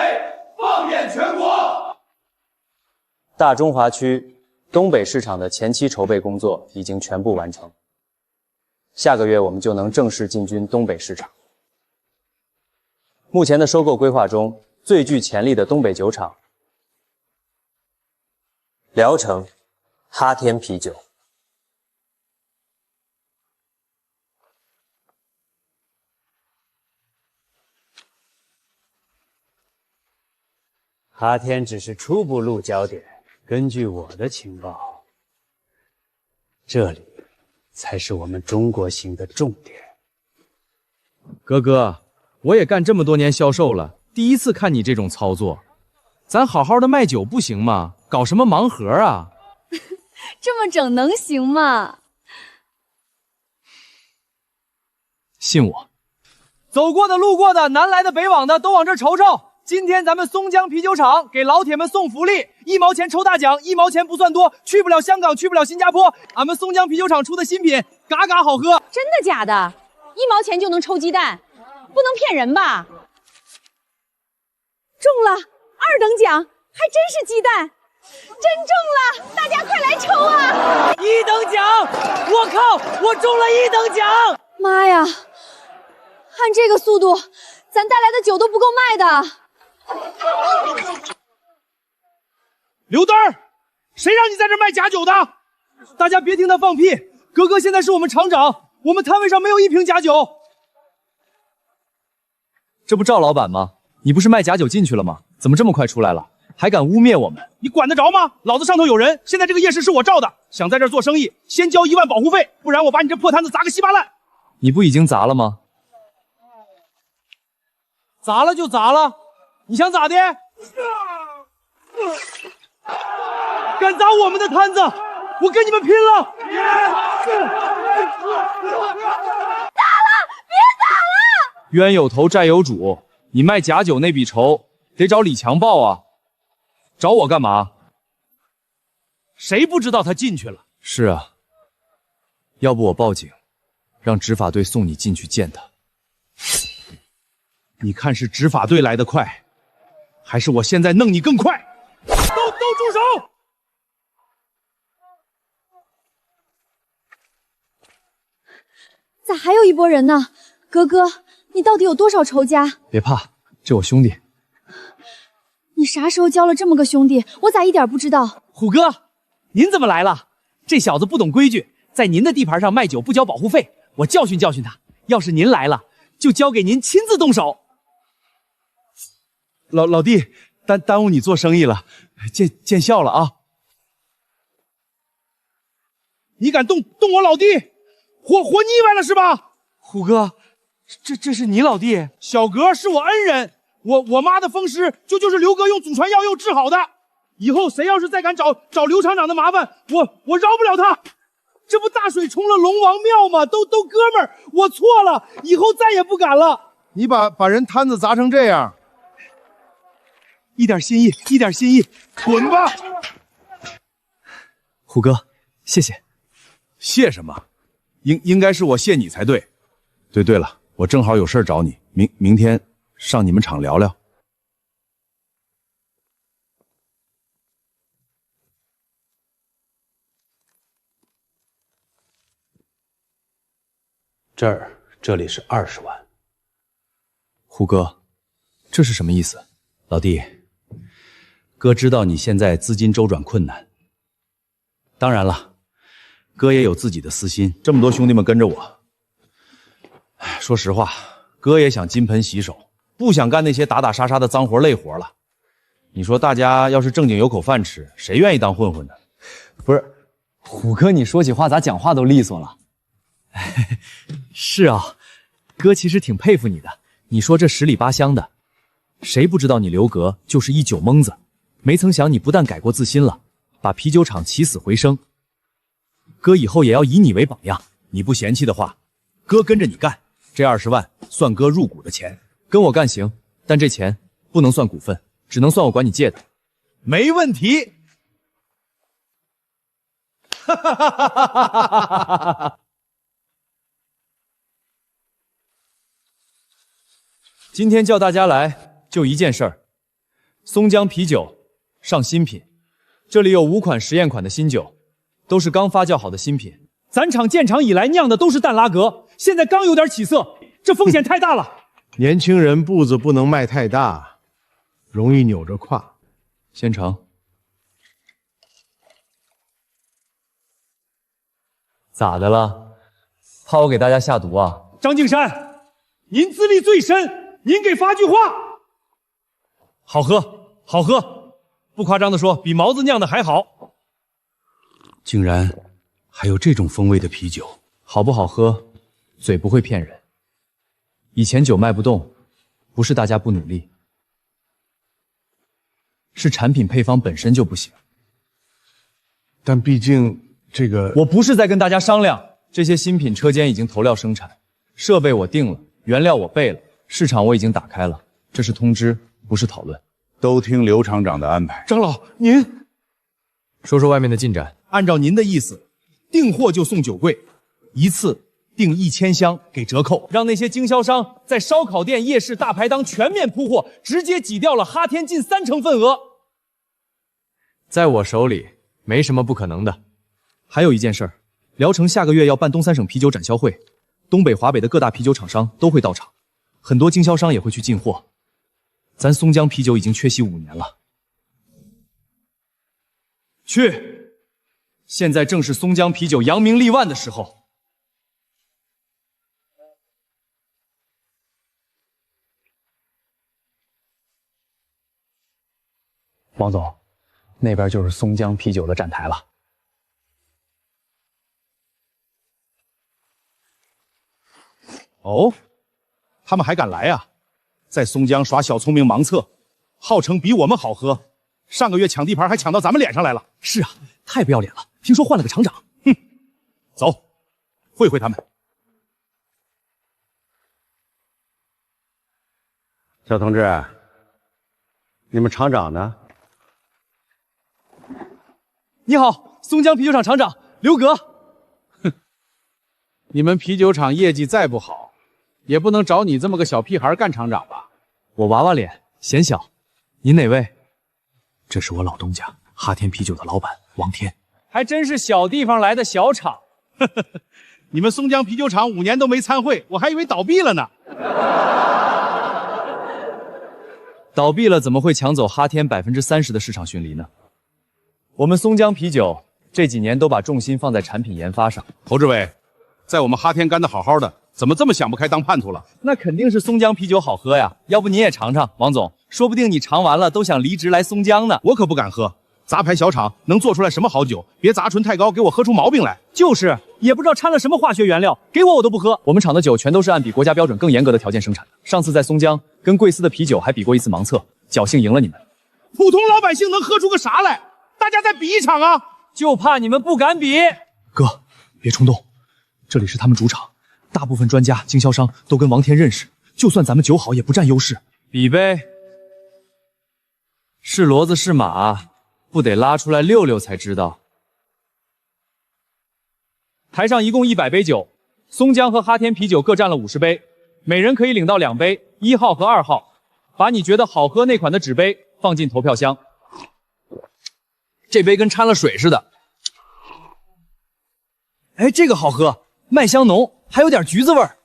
放眼全国。大中华区东北市场的前期筹备工作已经全部完成，下个月我们就能正式进军东北市场。目前的收购规划中，最具潜力的东北酒厂，聊城哈天啤酒。哈天只是初步落脚点，根据我的情报，这里才是我们中国行的重点。哥哥，我也干这么多年销售了，第一次看你这种操作。咱好好的卖酒不行吗？搞什么盲盒啊？这么整能行吗？信我。走过的、路过的、南来的、北往的，都往这儿瞅瞅。今天咱们松江啤酒厂给老铁们送福利，1毛钱抽大奖，1毛钱不算多。去不了香港，去不了新加坡，俺们松江啤酒厂出的新品，嘎嘎好喝。真的假的？1毛钱就能抽鸡蛋，不能骗人吧？中了2等奖，还真是鸡蛋，真中了！大家快来抽啊！1等奖，我靠，我中了1等奖！妈呀，按这个速度，咱带来的酒都不够卖的。刘丹儿，谁让你在这卖假酒的？大家别听他放屁！格格现在是我们厂长，我们摊位上没有1瓶假酒。这不赵老板吗？你不是卖假酒进去了吗？怎么这么快出来了？还敢污蔑我们？你管得着吗？老子上头有人，现在这个夜市是我罩的，想在这儿做生意，先交1万保护费，不然我把你这破摊子砸个稀巴烂。你不已经砸了吗？砸了就砸了，你想咋的？敢砸我们的摊子，我跟你们拼了！打了，别打了！冤有头债有主，你卖假酒那笔仇得找李强报啊！找我干嘛？谁不知道他进去了？是啊，要不我报警，让执法队送你进去见他。你看是执法队来得快，还是我现在弄你更快？都住手！咋还有一拨人呢？格格，你到底有多少仇家？别怕，这我兄弟。你啥时候交了这么个兄弟？我咋一点不知道？虎哥，您怎么来了？这小子不懂规矩，在您的地盘上卖酒不交保护费，我教训教训他。要是您来了，就交给您亲自动手。老弟，耽误你做生意了，见笑了啊！你敢动我老弟，活腻歪了是吧？虎哥，这是你老弟？小格是我恩人，我妈的风湿就是刘哥用祖传药又治好的。以后谁要是再敢找刘厂长的麻烦，我饶不了他。这不大水冲了龙王庙吗？都哥们儿，我错了，以后再也不敢了。你把人摊子砸成这样，一点心意，一点心意，滚吧！虎哥，谢谢。谢什么？应该是我谢你才对。对了，我正好有事找你，明天上你们厂聊聊。这里是20万。虎哥，这是什么意思？老弟，哥知道你现在资金周转困难，当然了，哥也有自己的私心。这么多兄弟们跟着我，说实话，哥也想金盆洗手，不想干那些打打杀杀的脏活累活了。你说大家要是正经有口饭吃，谁愿意当混混呢？不是，虎哥，你说起话咋讲话都利索了？是啊，哥其实挺佩服你的。你说这十里八乡的，谁不知道你刘格就是一酒蒙子？没曾想你不但改过自新了，把啤酒厂起死回生。哥以后也要以你为榜样，你不嫌弃的话，哥跟着你干，这20万算哥入股的钱，跟我干行，但这钱不能算股份，只能算我管你借的。没问题。哈哈哈哈哈哈！今天叫大家来就一件事儿，松江啤酒上新品，这里有5款实验款的新酒，都是刚发酵好的新品。咱厂建厂以来酿的都是淡拉格，现在刚有点起色，这风险太大了。年轻人步子不能迈太大，容易扭着胯。先尝。咋的了？怕我给大家下毒啊？张敬山，您资历最深，您给发句话。好喝，好喝，不夸张的说，比毛子酿的还好。竟然还有这种风味的啤酒，好不好喝，嘴不会骗人。以前酒卖不动，不是大家不努力，是产品配方本身就不行。但毕竟这个，我不是在跟大家商量，这些新品车间已经投料生产，设备我定了，原料我备了，市场我已经打开了，这是通知，不是讨论。都听刘厂长的安排。长老，您说说外面的进展。按照您的意思，订货就送酒柜，一次订1000箱给折扣，让那些经销商在烧烤店、夜市、大排档全面铺货，直接挤掉了哈天近30%份额。在我手里没什么不可能的。还有一件事儿，聊城下个月要办东3省啤酒展销会，东北、华北的各大啤酒厂商都会到场，很多经销商也会去进货。咱松江啤酒已经缺席5年了。去！现在正是松江啤酒扬名立万的时候。王总，那边就是松江啤酒的展台了。哦，他们还敢来啊？在松江耍小聪明盲测，号称比我们好喝。上个月抢地盘还抢到咱们脸上来了。是啊，太不要脸了！听说换了个厂长。哼，走，会会他们。小同志，你们厂长呢？你好，松江啤酒厂厂长刘格。哼，你们啤酒厂业绩再不好，也不能找你这么个小屁孩干厂长吧？我娃娃脸，显小。您哪位？这是我老东家哈天啤酒的老板王天。还真是小地方来的小厂。你们松江啤酒厂5年都没参会，我还以为倒闭了呢。倒闭了怎么会抢走哈天30%的市场巡离呢？我们松江啤酒这几年都把重心放在产品研发上。侯志伟，在我们哈天干得好好的，怎么这么想不开当叛徒了？那肯定是松江啤酒好喝呀，要不你也尝尝，王总，说不定你尝完了都想离职来松江呢。我可不敢喝，杂牌小厂能做出来什么好酒？别杂醇太高，给我喝出毛病来。就是，也不知道掺了什么化学原料，给我都不喝。我们厂的酒全都是按比国家标准更严格的条件生产的。上次在松江跟贵司的啤酒还比过一次盲测，侥幸赢了你们。普通老百姓能喝出个啥来？大家再比一场啊！就怕你们不敢比。哥，别冲动，这里是他们主场，大部分专家、经销商都跟王天认识，就算咱们酒好也不占优势。比呗，是骡子是马，不得拉出来溜溜才知道。台上一共100杯酒，松江和哈天啤酒各占了50杯，每人可以领到2杯，1号和2号。把你觉得好喝那款的纸杯放进投票箱。这杯跟掺了水似的。哎，这个好喝，麦香浓，还有点橘子味儿。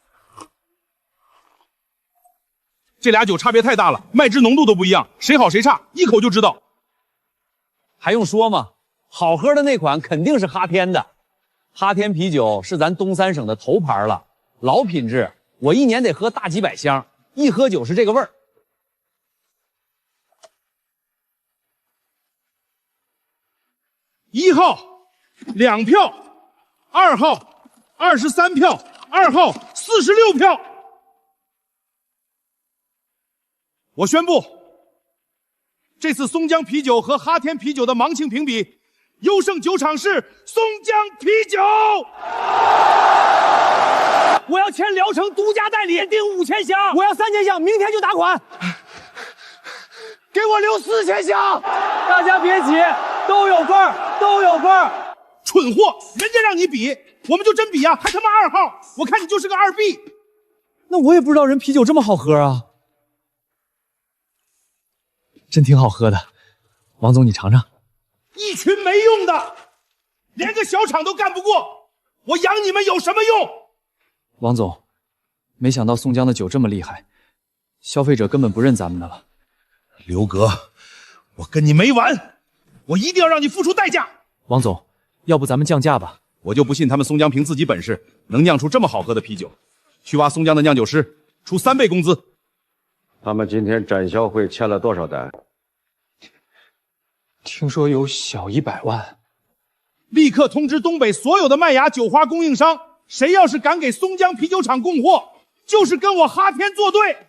这俩酒差别太大了，麦汁浓度都不一样，谁好谁差，一口就知道。还用说吗？好喝的那款肯定是哈天的。哈天啤酒是咱东3省的头牌了，老品质，我1年得喝大几百箱，一喝酒是这个味儿。1号2票，2号23票，2号46票。我宣布，这次松江啤酒和哈天啤酒的盲庆评比优胜酒厂是松江啤酒。我要签聊城独家代理，限定5000箱，我要3000箱，明天就打款。给我留4000箱，大家别急，都有份儿，都有份儿。蠢货，人家让你比，我们就真比呀，还他妈2号，我看你就是个2 B。那我也不知道人啤酒这么好喝啊，真挺好喝的。王总，你尝尝。一群没用的，连个小厂都干不过，我养你们有什么用？王总，没想到宋江的酒这么厉害，消费者根本不认咱们的了。刘哥，我跟你没完，我一定要让你付出代价。王总，要不咱们降价吧？我就不信他们松江凭自己本事能酿出这么好喝的啤酒。去挖松江的酿酒师，出3倍工资。他们今天展销会签了多少单？听说有小100万。立刻通知东北所有的麦芽酒花供应商，谁要是敢给松江啤酒厂供货，就是跟我哈天作对。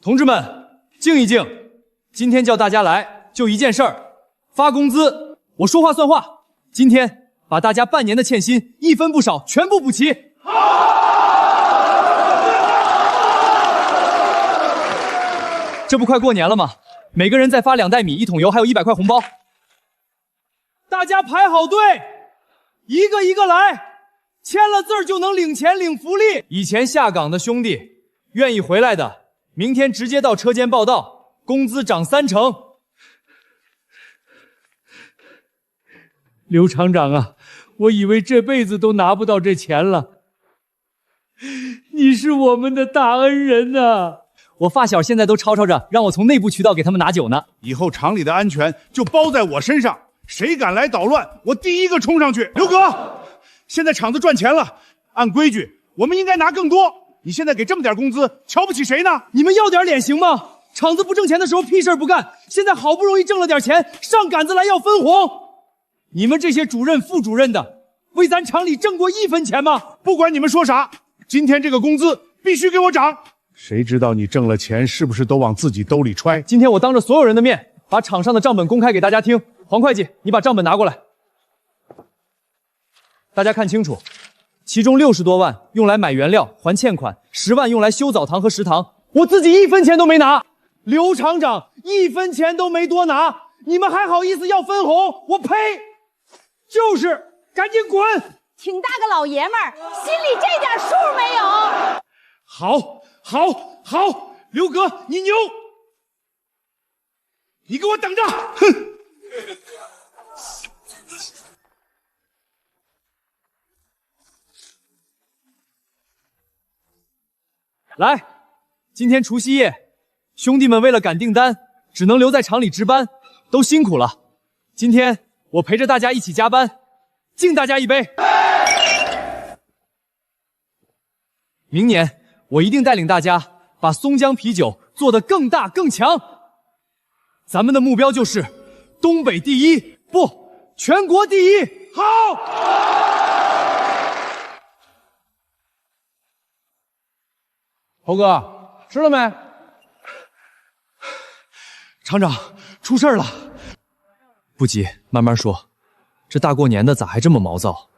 同志们，静一静，今天叫大家来就一件事儿，发工资，我说话算话。今天把大家半年的欠薪一分不少全部补齐。这不快过年了吗？每个人再发2袋米、1桶油，还有100块红包。大家排好队，一个一个来，签了字就能领钱领福利。以前下岗的兄弟，愿意回来的，明天直接到车间报到，工资涨30%。刘厂长啊，我以为这辈子都拿不到这钱了，你是我们的大恩人啊！我发小现在都吵吵着让我从内部渠道给他们拿酒呢。以后厂里的安全就包在我身上，谁敢来捣乱，我第一个冲上去。刘哥，现在厂子赚钱了，按规矩我们应该拿更多。你现在给这么点工资，瞧不起谁呢？你们要点脸行吗？厂子不挣钱的时候屁事不干，现在好不容易挣了点钱，上杆子来要分红。你们这些主任、副主任的，为咱厂里挣过1分钱吗？不管你们说啥，今天这个工资必须给我涨。谁知道你挣了钱是不是都往自己兜里揣？今天我当着所有人的面，把厂上的账本公开给大家听。黄会计，你把账本拿过来。大家看清楚，其中60多万用来买原料还欠款，10万用来修澡堂和食堂，我自己1分钱都没拿。刘厂长1分钱都没多拿，你们还好意思要分红？我呸！就是，赶紧滚！挺大个老爷们儿，心里这点数没有？好，刘哥你牛，你给我等着！哼！来，今天除夕夜，兄弟们为了赶订单，只能留在厂里值班，都辛苦了。今天我陪着大家一起加班，敬大家一杯。明年我一定带领大家把松江啤酒做得更大更强。咱们的目标就是东北第一，不，全国第一。好！猴哥，吃了没？厂长，出事了。不急，慢慢说。这大过年的咋还这么毛躁？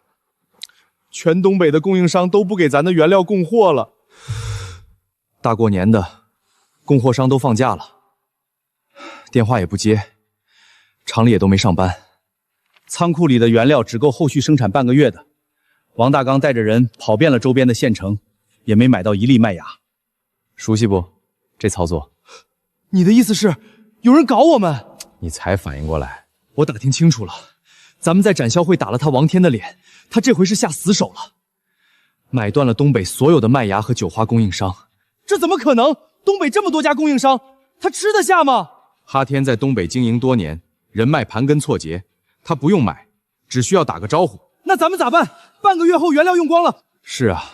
全东北的供应商都不给咱的原料供货了。大过年的，供货商都放假了，电话也不接，厂里也都没上班，仓库里的原料只够后续生产半个月的。王大刚带着人跑遍了周边的县城，也没买到1粒麦芽。熟悉不？这操作？你的意思是有人搞我们？你才反应过来，我打听清楚了，咱们在展销会打了他王天的脸，他这回是下死手了，买断了东北所有的麦芽和酒花供应商。这怎么可能？东北这么多家供应商，他吃得下吗？哈天在东北经营多年，人脉盘根错节，他不用买，只需要打个招呼。那咱们咋办？半个月后原料用光了。是啊，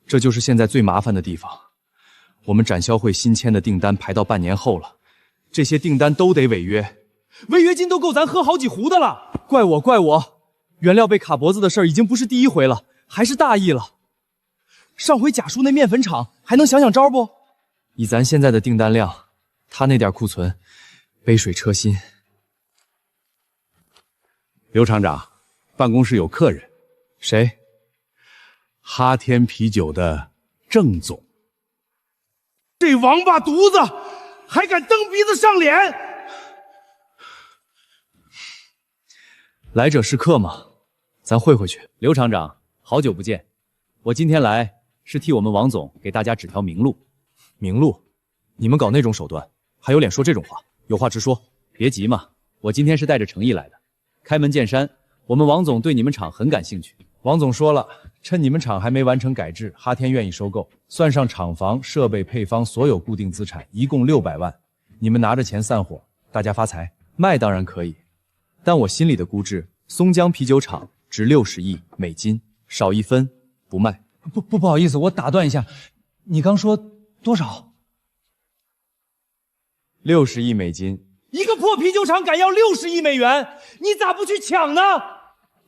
这就是现在最麻烦的地方。我们展销会新签的订单排到半年后了，这些订单都得违约，违约金都够咱喝好几壶的了。怪我，原料被卡脖子的事儿已经不是第1回了，还是大意了。上回贾叔那面粉厂还能想想招不？以咱现在的订单量，他那点库存，杯水车薪。刘厂长，办公室有客人。谁？哈天啤酒的郑总。这王八犊子还敢蹬鼻子上脸！来者是客嘛，咱会回去。刘厂长，好久不见，我今天来是替我们王总给大家指条明路。明路？你们搞那种手段，还有脸说这种话？有话直说。别急嘛，我今天是带着诚意来的。开门见山，我们王总对你们厂很感兴趣。王总说了，趁你们厂还没完成改制，哈天愿意收购，算上厂房、设备、配方所有固定资产，一共600万。你们拿着钱散伙，大家发财。卖当然可以，但我心里的估值，松江啤酒厂值60亿美金，少1分不卖。不好意思，我打断一下，你刚说多少？60亿美金。一个破啤酒厂敢要60亿美元，你咋不去抢呢？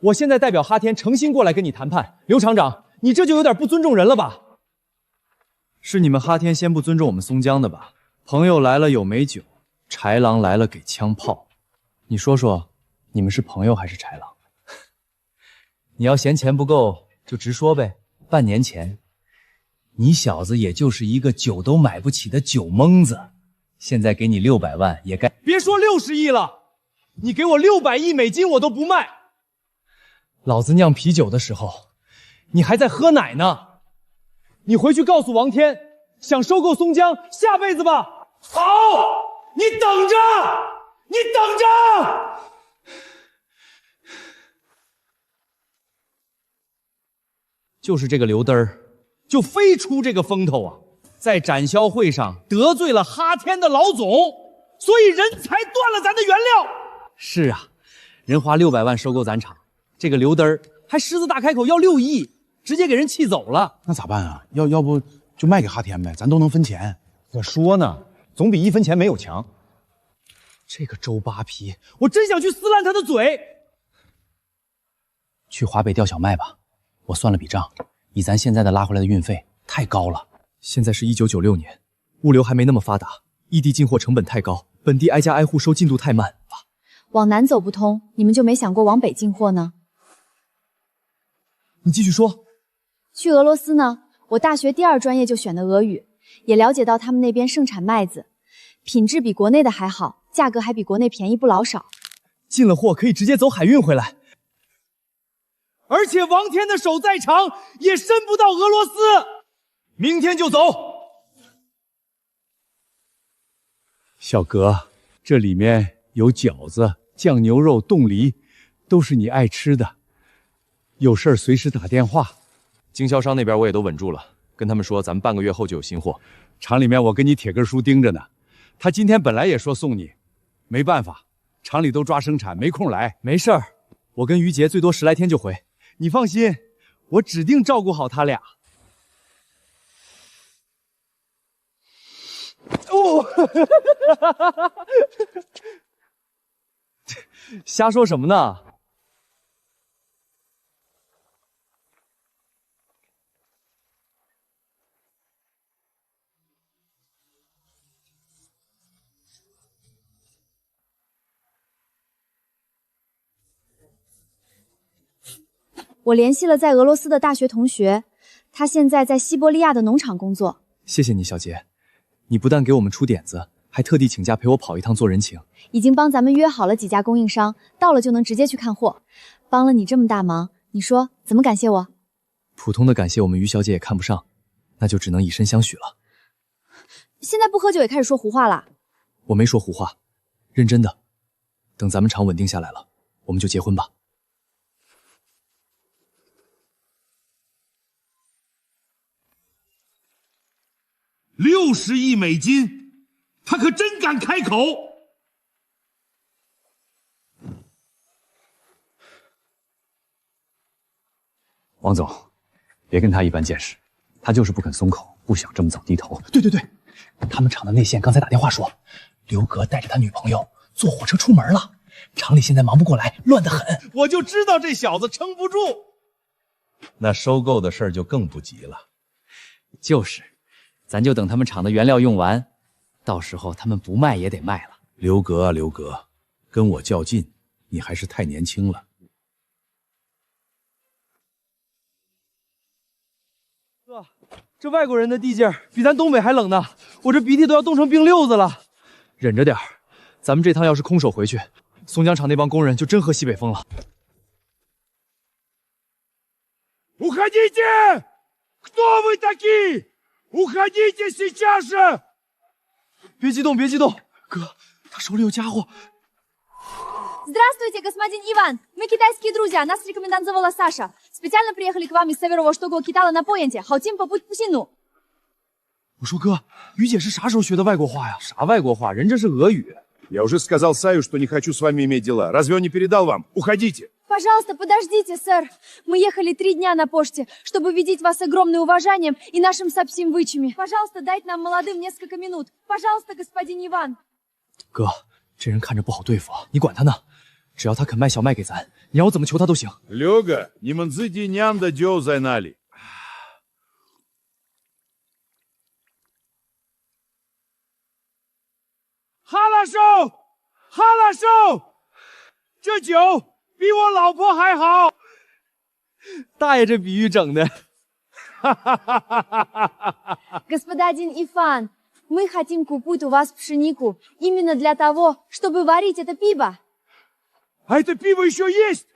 我现在代表哈天诚心过来跟你谈判，刘厂长，你这就有点不尊重人了吧？是你们哈天先不尊重我们松江的吧？朋友来了有美酒，豺狼来了给枪炮。你说说，你们是朋友还是豺狼？你要嫌钱不够就直说呗。半年前，你小子也就是一个酒都买不起的酒蒙子，现在给你600万也该。别说60亿了，你给我600亿美金我都不卖。老子酿啤酒的时候，你还在喝奶呢。你回去告诉王天，想收购松江，下辈子吧。好，你等着，你等着。就是这个刘嘚儿，就非出这个风头啊，在展销会上得罪了哈天的老总，所以人才断了咱的原料。是啊，人花600万收购咱厂。这个刘嘚儿还狮子大开口要6亿，直接给人气走了。那咋办啊？要不就卖给哈天呗，咱都能分钱。可说呢，总比1分钱没有强。这个周扒皮，我真想去撕烂他的嘴。去华北调小麦吧，我算了笔账，以咱现在的拉回来的运费太高了。现在是1996年，物流还没那么发达，异地进货成本太高，本地挨家挨户收进度太慢。往南走不通，你们就没想过往北进货呢？你继续说。去俄罗斯呢，我大学第2专业就选的俄语，也了解到他们那边盛产麦子，品质比国内的还好，价格还比国内便宜不老少。进了货可以直接走海运回来，而且王天的手在长，也伸不到俄罗斯。明天就走。小葛，这里面有饺子、酱牛肉、冻梨，都是你爱吃的。有事儿随时打电话。经销商那边我也都稳住了，跟他们说咱们半个月后就有新货。厂里面我跟你铁根叔盯着呢，他今天本来也说送你，没办法，厂里都抓生产，没空来。没事儿，我跟于杰最多10来天就回，你放心，我指定照顾好他俩。哦，瞎说什么呢？我联系了在俄罗斯的大学同学，他现在在西伯利亚的农场工作。谢谢你，小杰，你不但给我们出点子，还特地请假陪我跑一趟做人情。已经帮咱们约好了几家供应商，到了就能直接去看货。帮了你这么大忙，你说怎么感谢我？普通的感谢我们于小姐也看不上，那就只能以身相许了。现在不喝酒也开始说胡话了？我没说胡话，认真的。等咱们厂稳定下来了，我们就结婚吧。60亿美金，他可真敢开口。王总，别跟他一般见识，他就是不肯松口，不想这么早低头。对对对，他们厂的内线刚才打电话说，刘格带着他女朋友坐火车出门了，厂里现在忙不过来，乱得很。我就知道这小子撑不住。那收购的事儿就更不急了。就是，咱就等他们厂的原料用完，到时候他们不卖也得卖了。刘格啊，刘格，跟我较劲，你还是太年轻了。哥，这外国人的地界比咱东北还冷呢，我这鼻涕都要冻成冰溜子了。忍着点儿，咱们这趟要是空手回去，松江厂那帮工人就真喝西北风了。Уходите! Кто вы такие? Уходите сейчас же! 别激动，别激动，哥，他手里有家伙。Здравствуйте, господин Иван. Мы китайские друзья. Нас рекомендовала Саша. Специально приехали к вам из Северо-Востока Китая на поезде. Хотим побыть в Пусину. 我说哥，于姐是啥时候学的外国话呀？啥外国话？人这是俄语。Я уже сказал Саю, что не хочу с вами иметь дела. Разве он не передал вам? Уходите. Пожалуйста, подождите, сэр. Мы ехали 3 дня на почте, чтобы видеть вас огромным уважением и нашим сапсим вычами. Пожалуйста, дайте нам молодым несколько минут. Пожалуйста, господин Иван. 哥，这人看着不好对付啊，你管他呢？只要他肯卖小麦给咱，你让我怎么求他都行。Люга, не манзыди нямда дёл зайнали. Хорошо, хорошо. 这酒比我老婆还好。大爷这比喻整的。Господин Иван, мы хотим купить у вас пшенику именно для того, чтобы варить это пиво. А это пиво еще есть?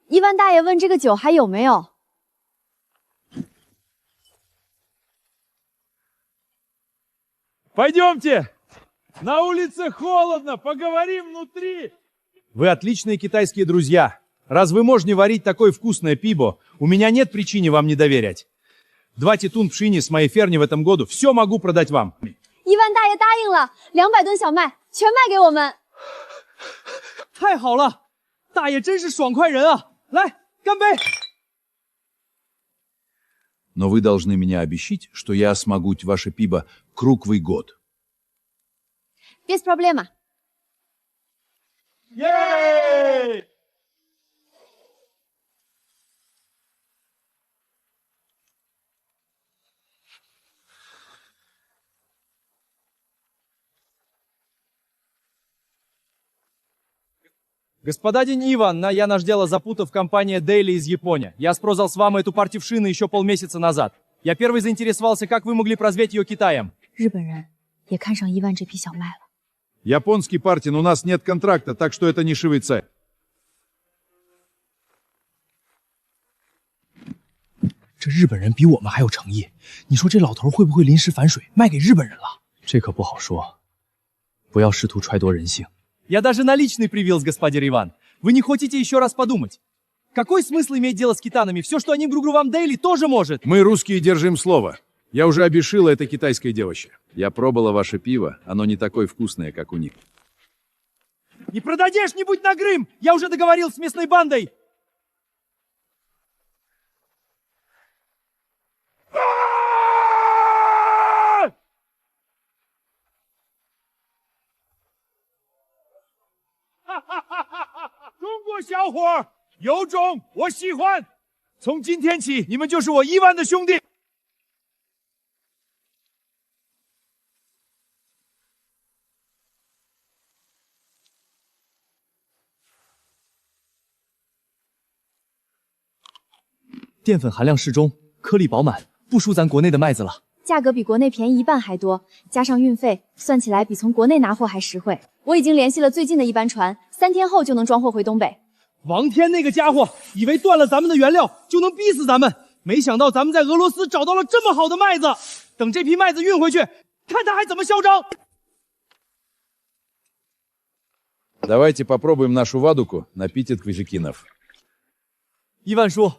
伊万大爷问这个酒还有没有？ Пойдемте. На улице холодно, поговорим внутри. Вы отличные китайские друзья. Раз вы можете варить такое вкусное пиво, у меня нет причины вам не доверять. 2 титун пшени с моей ферни в этом году, все могу продать вам. 伊万大爷答应了，200吨小麦全卖给我们。太好了，大爷真是爽快人啊！来，干杯！ Но вы должны меня обещать, что я смогу ваше пиво круглый год. Без проблема. Ей! Господин Иван, я наш дело запутав компания Дейли из Японии. Я спросил с вами эту партию пшины еще полмесяца назад. Я первый заинтересовался, как вы могли прозветь ее Китаем. 日本人也看上伊万这批小麦了。 Японский партин, у нас нет контракта, так что это не Швейцария. 这日本人比我们还有诚意，你说这老头会不会临时反水卖给日本人了？这可不好说，不要试图揣度人性。 Я даже наличный привез, господин Иван. Вы не хотите еще раз подумать? Какой смысл иметь дело с китанами? Все, что они в вам Дейли, тоже может. Мы, русские, держим слово. Я уже обешила это китайское девище. Я пробовала ваше пиво, оно не такое вкусное, как у них. Не продадешь, не будь на Крым! Я уже договорил с местной бандой. Чунго 小伙有种，我喜欢。从今天起，你们就是我伊万的兄弟。 淀粉含量适中，颗粒饱满，不输咱国内的麦子了。价格比国内便宜1半还多，加上运费，算起来比从国内拿货还实惠。我已经联系了最近的一班船，3天后就能装货回东北。王天那个家伙以为断了咱们的原料就能逼死咱们，没想到咱们在俄罗斯找到了这么好的麦子。等这批麦子运回去，看他还怎么嚣张。 Давайте попробуем нашу вадуку на Питет Квижикинов. 伊万叔，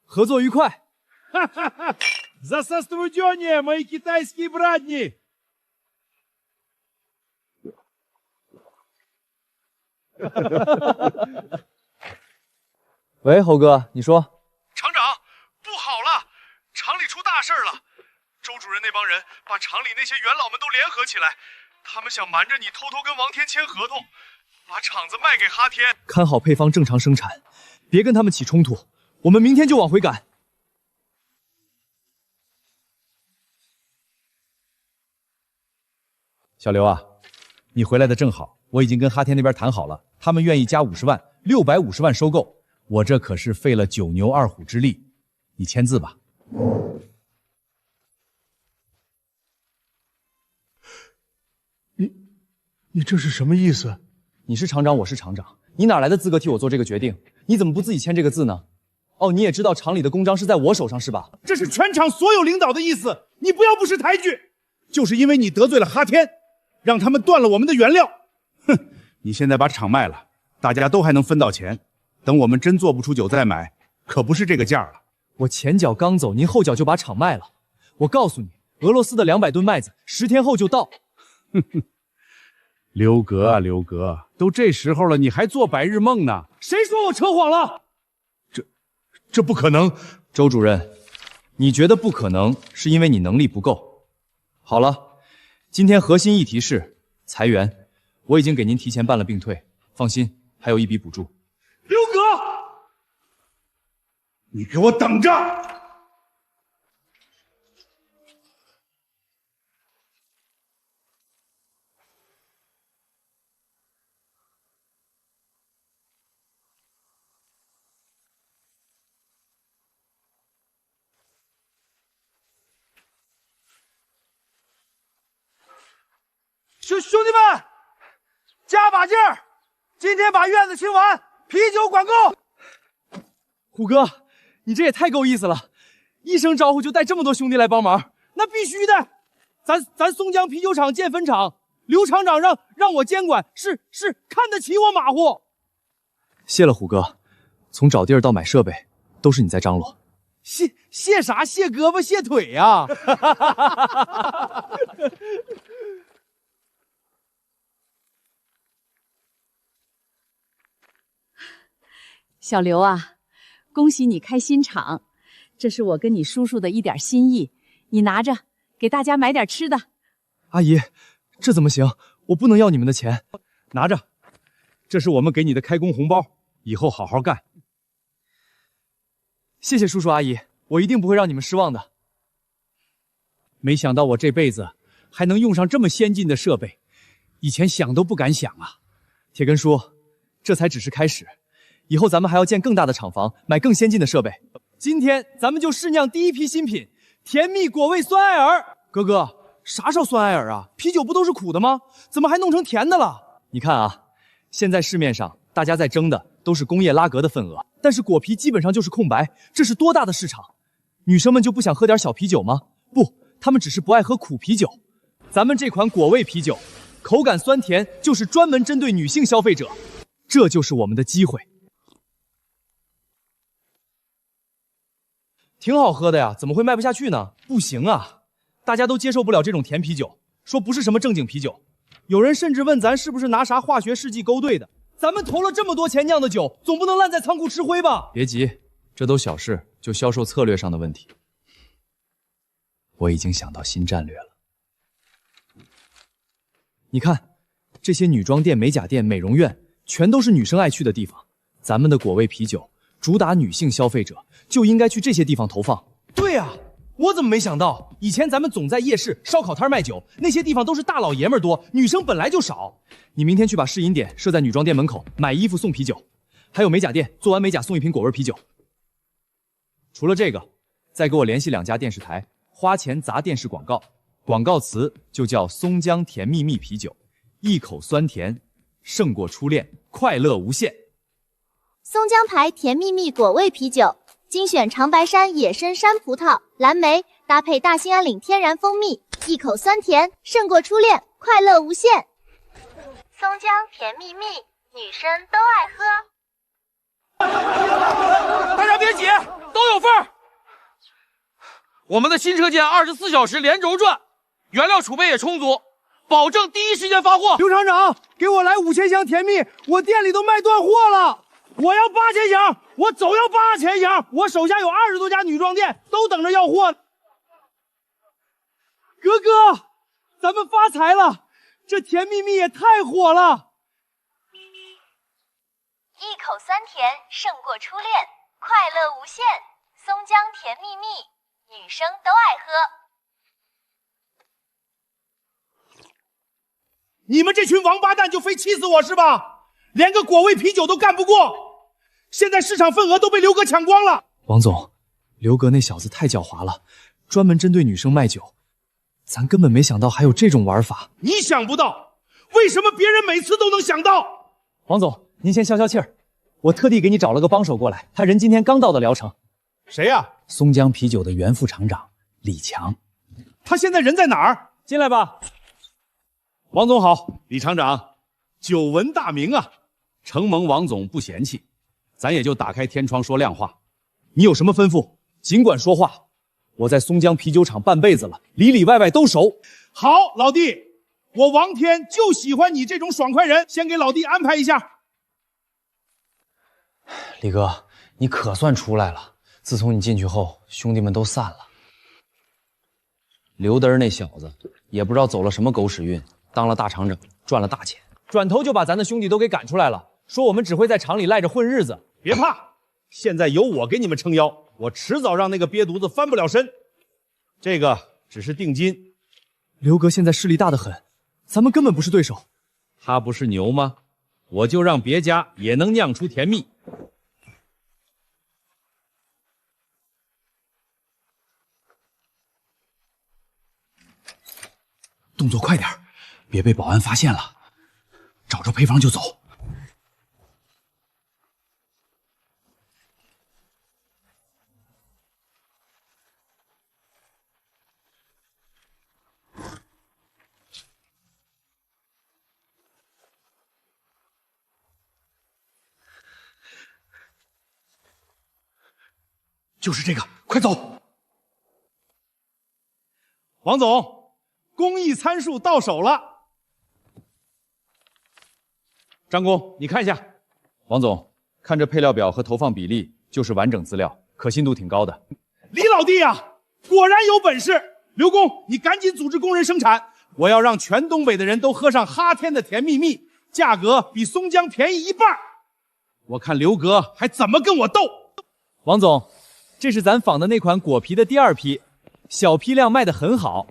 合作愉快。За состудение, мои китайские братни! 喂，猴哥，你说。厂长，不好了，厂里出大事了！周主任那帮人把厂里那些元老们都联合起来，他们想瞒着你，偷偷跟王天签合同，把厂子卖给哈天。看好配方，正常生产，别跟他们起冲突。我们明天就往回赶。小刘啊，你回来的正好，我已经跟哈天那边谈好了，他们愿意加50万，650万收购。我这可是费了9牛2虎之力，你签字吧。你这是什么意思？你是厂长，我是厂长，你哪来的资格替我做这个决定？你怎么不自己签这个字呢？哦，你也知道厂里的公章是在我手上是吧？这是全厂所有领导的意思，你不要不识抬举。就是因为你得罪了哈天，让他们断了我们的原料。哼，你现在把厂卖了，大家都还能分到钱。等我们真做不出酒再买，可不是这个价了。我前脚刚走，您后脚就把厂卖了。我告诉你，俄罗斯的200吨麦子10天后就到。哼哼，刘格啊，刘格，都这时候了，你还做白日梦呢？谁说我扯谎了？这不可能。周主任，你觉得不可能，是因为你能力不够。好了，今天核心议题是裁员，我已经给您提前办了病退，放心，还有一笔补助。刘格，你给我等着！兄弟们，加把劲儿！今天把院子清完，啤酒管够。虎哥，你这也太够意思了，一声招呼就带这么多兄弟来帮忙。那必须的，咱松江啤酒厂建粉厂，刘厂长让我监管，是看得起我马虎。谢了虎哥，从找地儿到买设备，都是你在张罗。谢啥？谢胳膊谢腿呀！小刘啊，恭喜你开新厂，这是我跟你叔叔的一点心意，你拿着，给大家买点吃的。阿姨，这怎么行？我不能要你们的钱。拿着，这是我们给你的开工红包，以后好好干。谢谢叔叔阿姨，我一定不会让你们失望的。没想到我这辈子还能用上这么先进的设备，以前想都不敢想啊。铁根叔，这才只是开始。以后咱们还要建更大的厂房，买更先进的设备。今天咱们就试酿第一批新品——甜蜜果味酸艾尔。哥哥，啥叫酸艾尔啊？啤酒不都是苦的吗？怎么还弄成甜的了？你看啊，现在市面上大家在争的都是工业拉格的份额，但是果啤基本上就是空白，这是多大的市场？女生们就不想喝点小啤酒吗？不，她们只是不爱喝苦啤酒。咱们这款果味啤酒，口感酸甜，就是专门针对女性消费者，这就是我们的机会。挺好喝的呀，怎么会卖不下去呢？不行啊，大家都接受不了这种甜啤酒，说不是什么正经啤酒。有人甚至问咱是不是拿啥化学试剂勾兑的。咱们投了这么多钱酿的酒，总不能烂在仓库吃灰吧？别急，这都小事，就销售策略上的问题。我已经想到新战略了。你看，这些女装店、美甲店、美容院，全都是女生爱去的地方。咱们的果味啤酒主打女性消费者，就应该去这些地方投放。对呀，我怎么没想到？以前咱们总在夜市、烧烤摊卖酒，那些地方都是大老爷们多，女生本来就少。你明天去把试饮点设在女装店门口，买衣服送啤酒。还有美甲店，做完美甲送一瓶果味啤酒。除了这个，再给我联系2家电视台，花钱砸电视广告，广告词就叫松江甜蜜蜜啤酒，一口酸甜，胜过初恋，快乐无限。松江牌甜蜜蜜果味啤酒，精选长白山野生山葡萄、蓝莓，搭配大兴安岭天然蜂蜜，一口酸甜，胜过初恋，快乐无限。松江甜蜜蜜，女生都爱喝。大家别急，都有份儿。我们的新车间24小时连轴转，原料储备也充足，保证第一时间发货。刘厂长，给我来5000箱甜蜜，我店里都卖断货了。我要8000箱，我走要8000箱。我手下有20多家女装店，都等着要货。哥哥，咱们发财了，这甜蜜蜜也太火了。一口酸甜，胜过初恋，快乐无限。松江甜蜜蜜，女生都爱喝。你们这群王八蛋就非气死我是吧？连个果味啤酒都干不过，现在市场份额都被刘哥抢光了。王总，刘哥那小子太狡猾了，专门针对女生卖酒，咱根本没想到还有这种玩法。你想不到，为什么别人每次都能想到？王总，您先消消气儿，我特地给你找了个帮手过来，他人今天刚到的聊城。谁呀？松江啤酒的原副厂长李强。他现在人在哪儿？进来吧。王总好，李厂长，久闻大名啊，承蒙王总不嫌弃，咱也就打开天窗说亮话。你有什么吩咐，尽管说话。我在松江啤酒厂半辈子了，里里外外都熟。好，老弟，我王天就喜欢你这种爽快人，先给老弟安排一下。李哥，你可算出来了。自从你进去后，兄弟们都散了。刘德儿那小子也不知道走了什么狗屎运，当了大厂长，赚了大钱，转头就把咱的兄弟都给赶出来了，说我们只会在厂里赖着混日子。别怕，现在有我给你们撑腰，我迟早让那个瘪犊子翻不了身。这个只是定金。刘哥现在势力大得很，咱们根本不是对手。他不是牛吗？我就让别家也能酿出甜蜜。动作快点，别被保安发现了。找着配方就走。就是这个，快走！王总，工艺参数到手了。张工，你看一下。王总，看这配料表和投放比例，就是完整资料，可信度挺高的。李老弟呀，果然有本事！刘工，你赶紧组织工人生产，我要让全东北的人都喝上哈天的甜蜜蜜，价格比松江便宜一半。我看刘哥还怎么跟我斗！王总，这是咱仿的那款果啤的第二批，小批量卖得很好，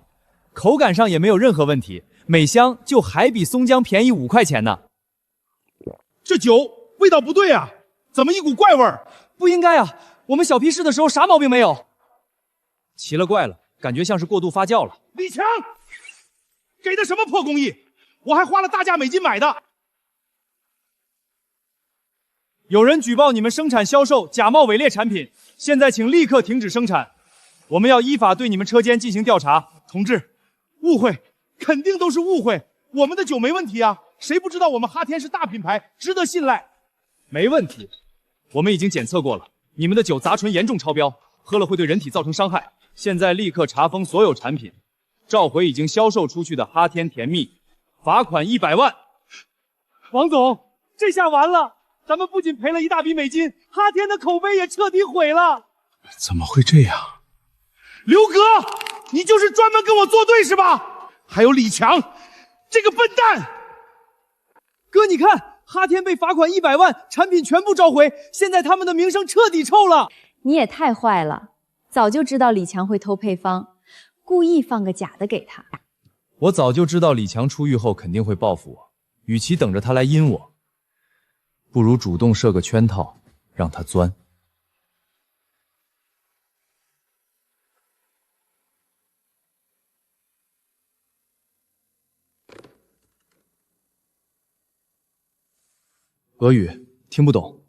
口感上也没有任何问题，每箱就还比松江便宜5块钱呢。这酒味道不对啊，怎么一股怪味儿？不应该啊，我们小批试的时候啥毛病没有。奇了怪了，感觉像是过度发酵了。李强，给的什么破工艺？我还花了大价美金买的。有人举报你们生产销售假冒伪劣产品，现在请立刻停止生产，我们要依法对你们车间进行调查。同志，误会，肯定都是误会，我们的酒没问题啊，谁不知道我们哈天是大品牌，值得信赖。没问题，我们已经检测过了，你们的酒杂醇严重超标，喝了会对人体造成伤害。现在立刻查封所有产品，召回已经销售出去的哈天甜蜜，罚款100万。王总，这下完了，咱们不仅赔了一大笔美金，哈天的口碑也彻底毁了。怎么会这样？刘哥，你就是专门跟我作对是吧？还有李强，这个笨蛋！哥，你看，哈天被罚款100万，产品全部召回，现在他们的名声彻底臭了。你也太坏了，早就知道李强会偷配方，故意放个假的给他。我早就知道李强出狱后肯定会报复我，与其等着他来阴我，不如主动设个圈套，让他钻。俄语听不懂。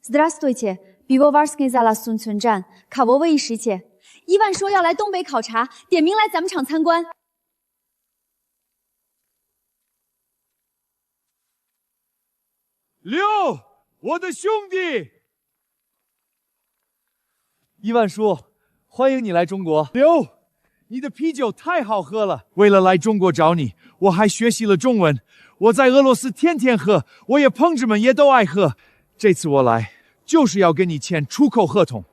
Здравствуйте, пивоварский зал Сун村站，кого вы ищете？伊万说要来东北考察，点名来咱们厂参观。刘，我的兄弟！伊万叔，欢迎你来中国。刘，你的啤酒太好喝了，为了来中国找你，我还学习了中文。我在俄罗斯天天喝，我也朋友们也都爱喝。这次我来就是要跟你签出口合同。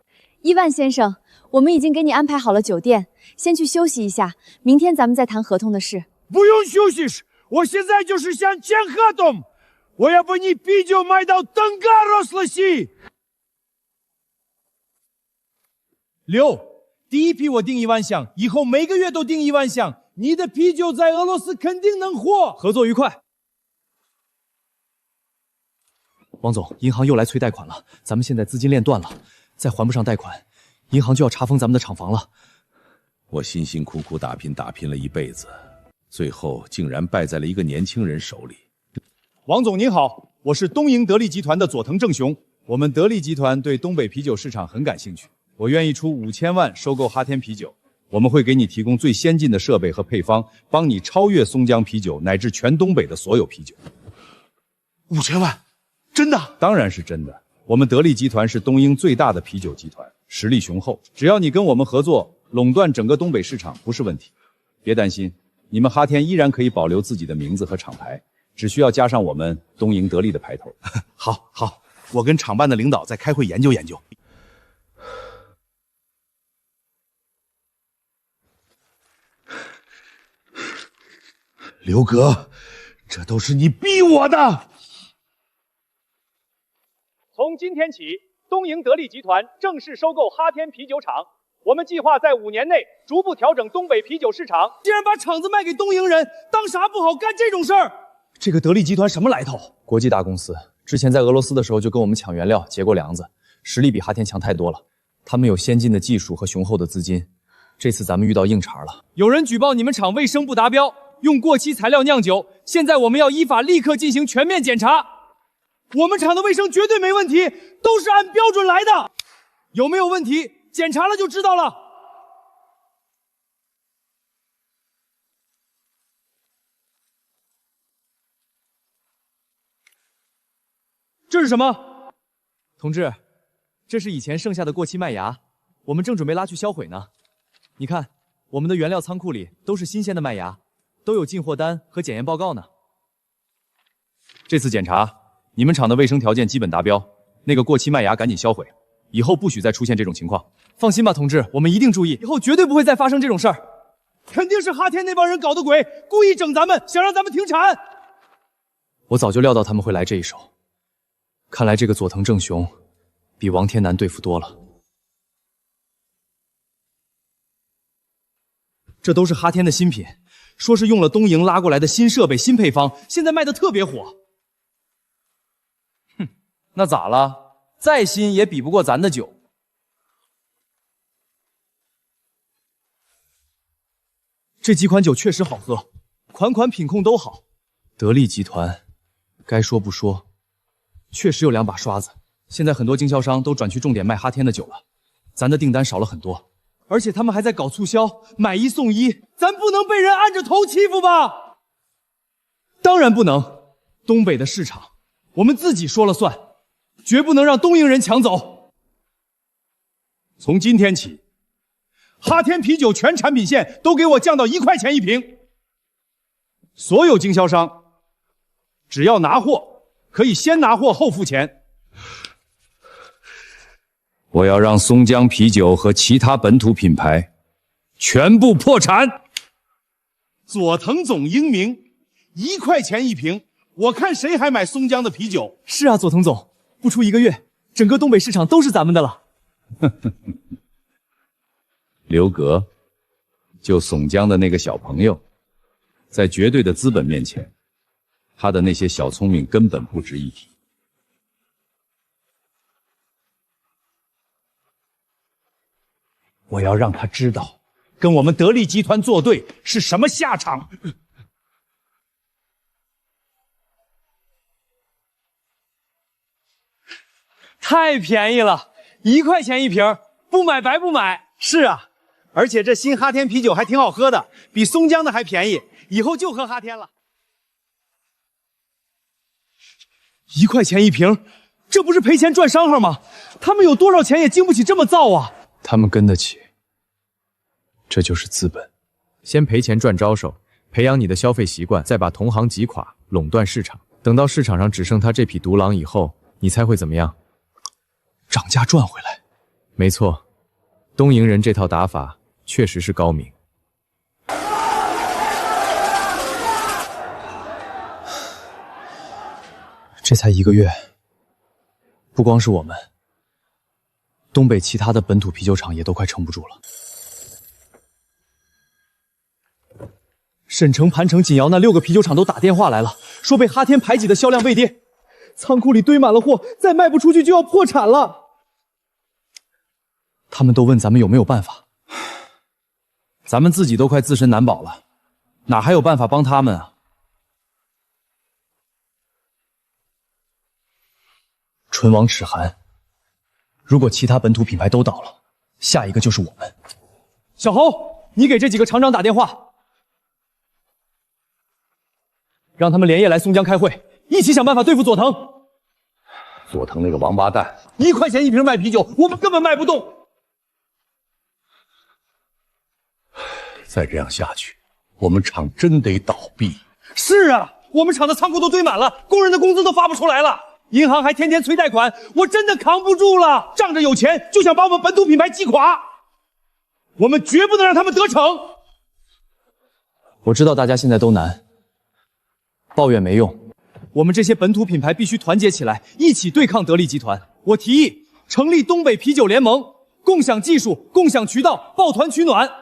伊万先生，我们已经给你安排好了酒店，先去休息一下，明天咱们再谈合同的事。不用休息，我现在就是想签合同。我要把你啤酒卖到登嘎罗斯西。刘，第一批我订1万箱，以后每个月都订1万箱，你的啤酒在俄罗斯肯定能火。合作愉快。王总，银行又来催贷款了，咱们现在资金链断了，再还不上贷款，银行就要查封咱们的厂房了。我辛辛苦苦打拼了一辈子，最后竟然败在了一个年轻人手里。王总您好，我是东营得利集团的佐藤正雄。我们得利集团对东北啤酒市场很感兴趣，我愿意出5000万收购哈天啤酒。我们会给你提供最先进的设备和配方，帮你超越松江啤酒乃至全东北的所有啤酒。5000万，真的？当然是真的。我们得利集团是东英最大的啤酒集团，实力雄厚。只要你跟我们合作，垄断整个东北市场不是问题。别担心，你们哈天依然可以保留自己的名字和厂牌，只需要加上我们东营得利的牌头。好，我跟厂办的领导再开会研究研究。刘哥，这都是你逼我的。从今天起，东营得利集团正式收购哈天啤酒厂。我们计划在5年内逐步调整东北啤酒市场。既然把厂子卖给东营人，当啥不好干这种事儿？这个得利集团什么来头？国际大公司，之前在俄罗斯的时候就跟我们抢原料，结过梁子，实力比哈天强太多了。他们有先进的技术和雄厚的资金，这次咱们遇到硬茬了。有人举报你们厂卫生不达标，用过期材料酿酒，现在我们要依法立刻进行全面检查。我们厂的卫生绝对没问题，都是按标准来的。有没有问题，检查了就知道了。这是什么？同志，这是以前剩下的过期麦芽，我们正准备拉去销毁呢。你看，我们的原料仓库里都是新鲜的麦芽，都有进货单和检验报告呢。这次检查，你们厂的卫生条件基本达标，那个过期麦芽赶紧销毁，以后不许再出现这种情况。放心吧，同志，我们一定注意，以后绝对不会再发生这种事儿。肯定是哈天那帮人搞的鬼，故意整咱们，想让咱们停产。我早就料到他们会来这一手，看来这个佐藤正雄比王天南对付多了。这都是哈天的新品，说是用了东营拉过来的新设备、新配方，现在卖的特别火。哼，那咋了？再新也比不过咱的酒。这几款酒确实好喝，款款品控都好。得利集团，该说不说，确实有2把刷子。现在很多经销商都转去重点卖哈天的酒了，咱的订单少了很多。而且他们还在搞促销，买1送1，咱不能被人按着头欺负吧？当然不能，东北的市场我们自己说了算，绝不能让东营人抢走。从今天起，哈天啤酒全产品线都给我降到1块钱1瓶。所有经销商只要拿货，可以先拿货后付钱。我要让松江啤酒和其他本土品牌全部破产。佐藤总英明，1块钱1瓶，我看谁还买松江的啤酒？是啊，佐藤总，不出1个月，整个东北市场都是咱们的了。刘格，就松江的那个小朋友，在绝对的资本面前，他的那些小聪明根本不值一提。我要让他知道，跟我们得利集团作对是什么下场。太便宜了，1块钱1瓶，不买白不买。是啊，而且这新哈天啤酒还挺好喝的，比松江的还便宜，以后就喝哈天了。1块钱1瓶，这不是赔钱赚商号吗？他们有多少钱也经不起这么造啊！他们跟得起，这就是资本。先赔钱赚招手，培养你的消费习惯，再把同行挤垮，垄断市场。等到市场上只剩他这匹独狼以后，你猜会怎么样？涨价赚回来。没错，东营人这套打法确实是高明。这才1个月，不光是我们，东北其他的本土啤酒厂也都快撑不住了。沈城、盘城、锦窑那6个啤酒厂都打电话来了，说被哈天排挤的销量未跌，仓库里堆满了货，再卖不出去就要破产了。他们都问咱们有没有办法，咱们自己都快自身难保了，哪还有办法帮他们啊？唇亡齿寒。如果其他本土品牌都倒了，下一个就是我们。小侯，你给这几个厂长打电话，让他们连夜来松江开会，一起想办法对付佐藤。佐藤那个王八蛋，1块钱1瓶卖啤酒，我们根本卖不动。再这样下去，我们厂真得倒闭。是啊，我们厂的仓库都堆满了，工人的工资都发不出来了，银行还天天催贷款，我真的扛不住了。仗着有钱就想把我们本土品牌击垮，我们绝不能让他们得逞。我知道大家现在都难，抱怨没用，我们这些本土品牌必须团结起来，一起对抗得利集团。我提议成立东北啤酒联盟，共享技术，共享渠道，抱团取暖。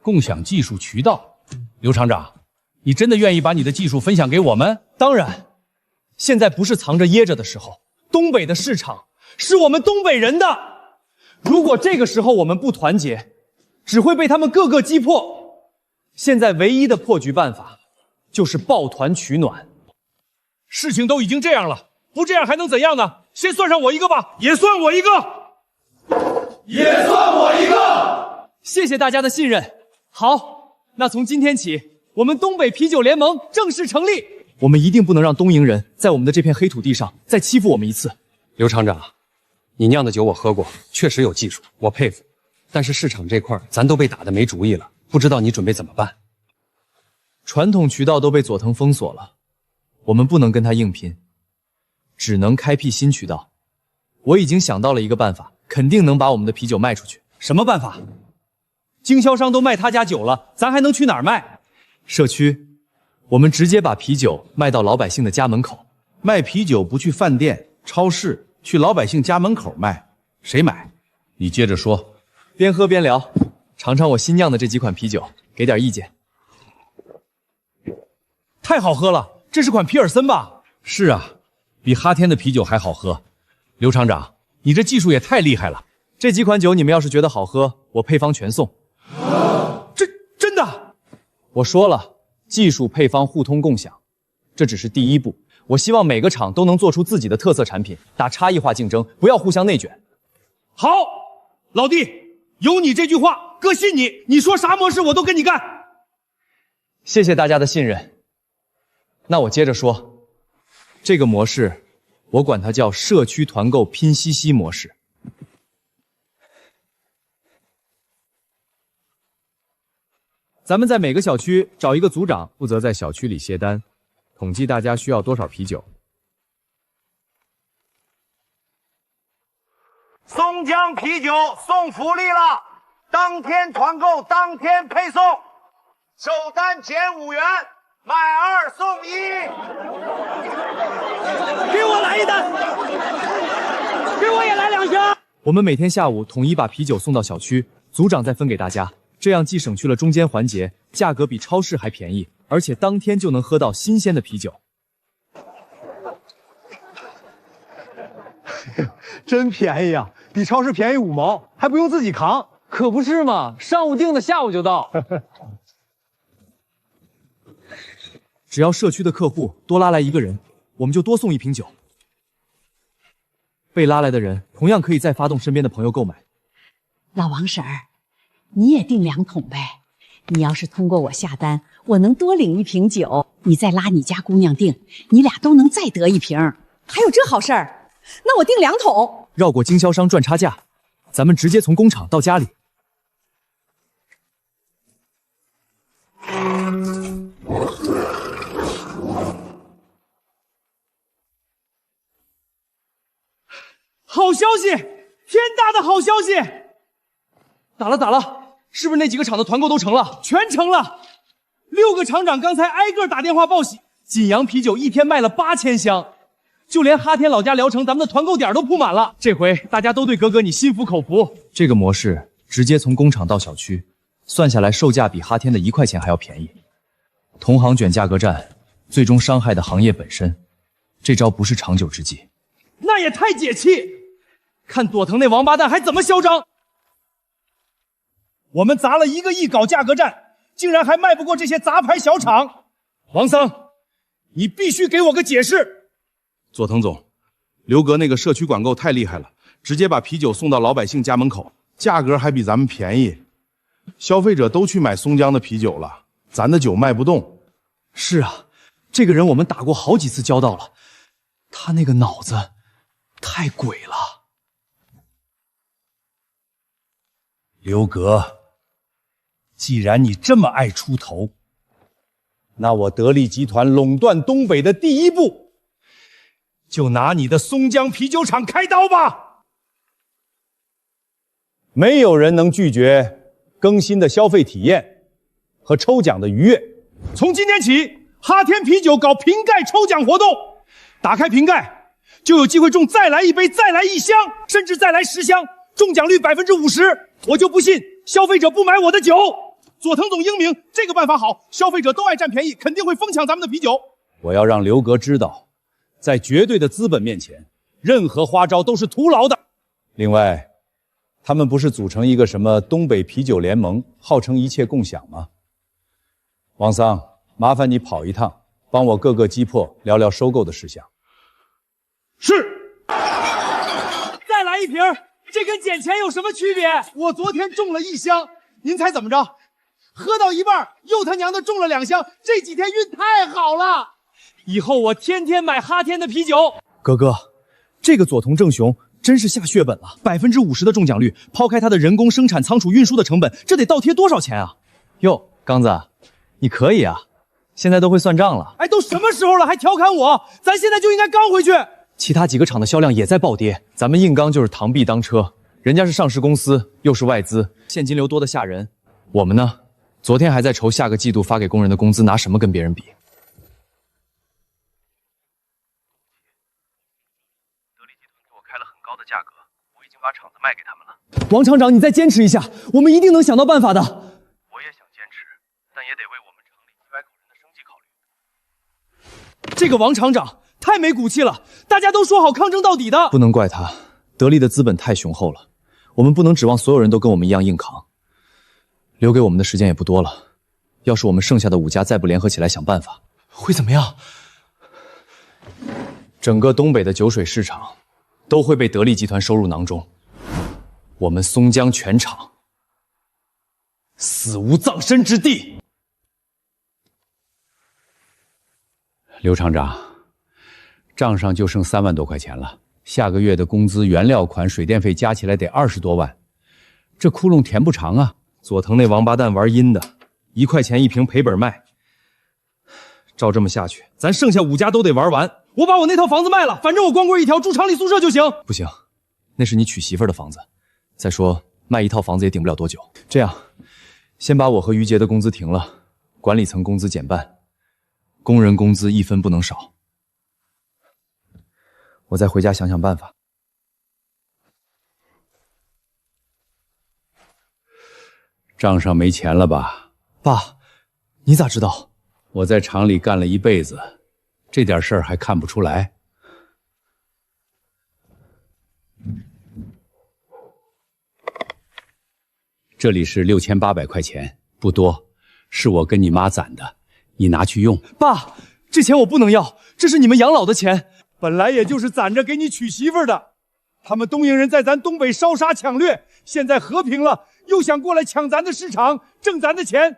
共享技术渠道，刘厂长，你真的愿意把你的技术分享给我们？当然，现在不是藏着掖着的时候。东北的市场是我们东北人的，如果这个时候我们不团结，只会被他们个个击破。现在唯一的破局办法就是抱团取暖。事情都已经这样了，不这样还能怎样呢？先算上我一个吧，也算我一个，也算我一个。谢谢大家的信任。好，那从今天起，我们东北啤酒联盟正式成立。我们一定不能让东营人在我们的这片黑土地上再欺负我们一次。刘厂长，你酿的酒我喝过，确实有技术，我佩服。但是市场这块咱都被打得没主意了，不知道你准备怎么办？传统渠道都被佐藤封锁了，我们不能跟他硬拼，只能开辟新渠道。我已经想到了一个办法，肯定能把我们的啤酒卖出去。什么办法？经销商都卖他家酒了，咱还能去哪儿卖？社区，我们直接把啤酒卖到老百姓的家门口。卖啤酒不去饭店、超市，去老百姓家门口卖，谁买？你接着说。边喝边聊，尝尝我新酿的这几款啤酒，给点意见。太好喝了，这是款皮尔森吧？是啊，比哈天的啤酒还好喝。刘厂长，你这技术也太厉害了。这几款酒你们要是觉得好喝，我配方全送。真的？我说了，技术配方互通共享，这只是第一步。我希望每个厂都能做出自己的特色产品，打差异化竞争，不要互相内卷。好，老弟，有你这句话，哥信你，你说啥模式我都跟你干。谢谢大家的信任。那我接着说，这个模式，我管它叫社区团购拼夕夕模式。咱们在每个小区找一个组长，负责在小区里接单，统计大家需要多少啤酒。松江啤酒送福利了，当天团购当天配送，首单减5元，买2送1。给我来一单，给我也来2箱。我们每天下午统一把啤酒送到小区，组长再分给大家。这样既省去了中间环节，价格比超市还便宜，而且当天就能喝到新鲜的啤酒。真便宜啊，比超市便宜5毛，还不用自己扛。可不是嘛，上午订的，下午就到。只要社区的客户多拉来一个人，我们就多送1瓶酒。被拉来的人同样可以再发动身边的朋友购买。老王婶儿，你也订2桶呗。你要是通过我下单，我能多领1瓶酒，你再拉你家姑娘订，你俩都能再得1瓶。还有这好事儿？那我订2桶，绕过经销商赚差价，咱们直接从工厂到家里。好消息！天大的好消息！咋了？是不是那几个厂的团购都成了？全成了！6个厂长刚才挨个打电话报喜，锦阳啤酒一天卖了8000箱，就连哈天老家聊城咱们的团购点都铺满了。这回大家都对格格你心服口服。这个模式直接从工厂到小区，算下来售价比哈天的1块钱还要便宜。同行卷价格战，最终伤害的行业本身，这招不是长久之计。那也太解气！看朵腾那王八蛋还怎么嚣张！我们砸了1个亿搞价格战，竟然还卖不过这些杂牌小厂。王桑，你必须给我个解释。佐藤总，刘格那个社区管购太厉害了，直接把啤酒送到老百姓家门口，价格还比咱们便宜。消费者都去买松江的啤酒了，咱的酒卖不动。是啊，这个人我们打过好几次交道了，他那个脑子太鬼了。刘格，既然你这么爱出头，那我得力集团垄断东北的第一步，就拿你的松江啤酒厂开刀吧！没有人能拒绝更新的消费体验和抽奖的愉悦。从今天起，哈天啤酒搞瓶盖抽奖活动，打开瓶盖就有机会中再来一杯、再来1箱，甚至再来10箱，中奖率50%。我就不信消费者不买我的酒。佐藤总英明，这个办法好，消费者都爱占便宜，肯定会疯抢咱们的啤酒。我要让刘格知道，在绝对的资本面前，任何花招都是徒劳的。另外，他们不是组成一个什么东北啤酒联盟，号称一切共享吗？王桑，麻烦你跑一趟，帮我各个击破，聊聊收购的事项。是。再来一瓶，这跟捡钱有什么区别？我昨天中了1箱，您猜怎么着？喝到一半，又他娘的中了2箱，这几天运太好了。以后我天天买哈天的啤酒。哥哥，这个佐藤正雄真是下血本了，50%的中奖率，抛开他的人工生产、仓储、运输的成本，这得倒贴多少钱啊？哟，刚子，你可以啊，现在都会算账了。哎，都什么时候了还调侃我？咱现在就应该刚回去。其他几个厂的销量也在暴跌，咱们硬刚就是螳臂当车，人家是上市公司，又是外资，现金流多得吓人。我们呢，昨天还在愁下个季度发给工人的工资拿什么跟别人比。得力集团给我开了很高的价格，我已经把厂子卖给他们了。王厂长，你再坚持一下，我们一定能想到办法的。我也想坚持，但也得为我们厂里几百口人的生计考虑。这个王厂长太没骨气了，大家都说好抗争到底的。不能怪他，得力的资本太雄厚了，我们不能指望所有人都跟我们一样硬扛。留给我们的时间也不多了，要是我们剩下的5家再不联合起来想办法，会怎么样？整个东北的酒水市场都会被得力集团收入囊中，我们松江全厂死无葬身之地。刘厂长，账上就剩3万多块钱了，下个月的工资、原料款、水电费加起来得20多万，这窟窿填不长啊！佐藤那王八蛋玩阴的，1块钱1瓶赔本卖。照这么下去，咱剩下5家都得玩完。我把我那套房子卖了，反正我光棍一条，住厂里宿舍就行。不行，那是你娶媳妇儿的房子。再说卖1套房子也顶不了多久。这样，先把我和于杰的工资停了，管理层工资减半，工人工资1分不能少。我再回家想想办法。账上没钱了吧？爸，你咋知道？我在厂里干了一辈子，这点事儿还看不出来？这里是6800块钱，不多，是我跟你妈攒的，你拿去用。爸，这钱我不能要，这是你们养老的钱，本来也就是攒着给你娶媳妇的。他们东营人在咱东北烧杀抢掠，现在和平了，又想过来抢咱的市场，挣咱的钱，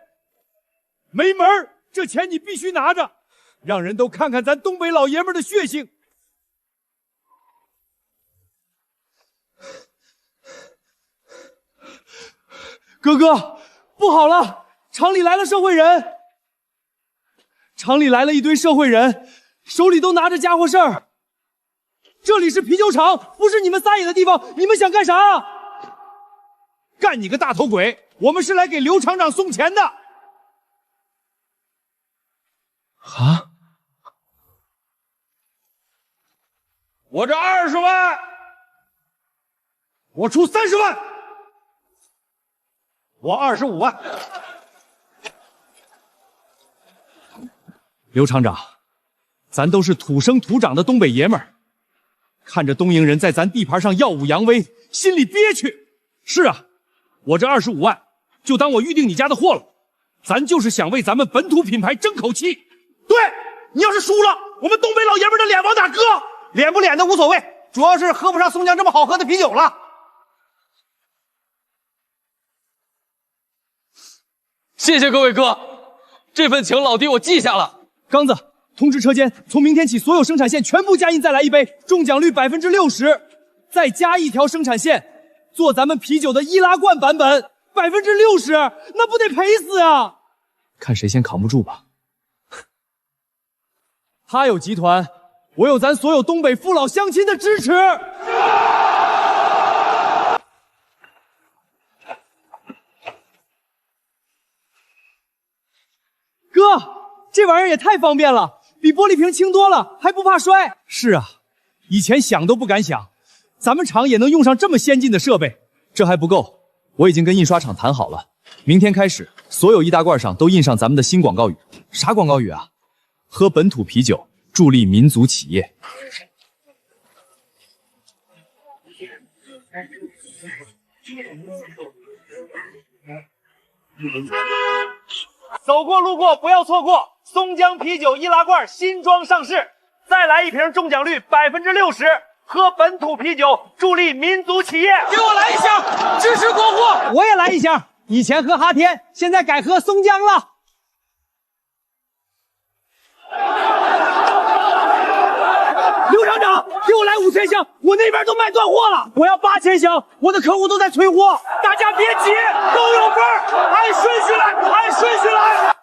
没门儿！这钱你必须拿着，让人都看看咱东北老爷们的血性。哥哥，不好了，厂里来了社会人，厂里来了一堆社会人，手里都拿着家伙事儿。这里是啤酒厂，不是你们撒野的地方，你们想干啥？干你个大头鬼！我们是来给刘厂长送钱的。啊！我这20万，我出30万，我25万。刘厂长，咱都是土生土长的东北爷们儿，看着东营人在咱地盘上耀武扬威，心里憋屈。是啊，我这25万就当我预定你家的货了，咱就是想为咱们本土品牌争口气。对，你要是输了，我们东北老爷们的脸往哪搁？脸不脸的无所谓，主要是喝不上松江这么好喝的啤酒了。谢谢各位哥，这份情老弟我记下了。刚子，通知车间，从明天起所有生产线全部加印再来一杯，中奖率60%，再加一条生产线，做咱们啤酒的易拉罐版本，60%，那不得赔死啊！看谁先扛不住吧。他有集团，我有咱所有东北父老乡亲的支持。哥，这玩意儿也太方便了，比玻璃瓶轻多了，还不怕摔。是啊，以前想都不敢想，咱们厂也能用上这么先进的设备。这还不够，我已经跟印刷厂谈好了，明天开始，所有易大罐上都印上咱们的新广告语。啥广告语啊？喝本土啤酒，助力民族企业。走过路过不要错过，松江啤酒易拉罐新装上市，再来一瓶中奖率60%，喝本土啤酒助力民族企业。给我来一箱，支持国货。我也来一箱，以前喝哈天，现在改喝松江了。刘厂长，给我来5000箱，我那边都卖断货了。我要8000箱，我的客户都在催货。大家别急，都有份儿，按顺序来，按顺序来。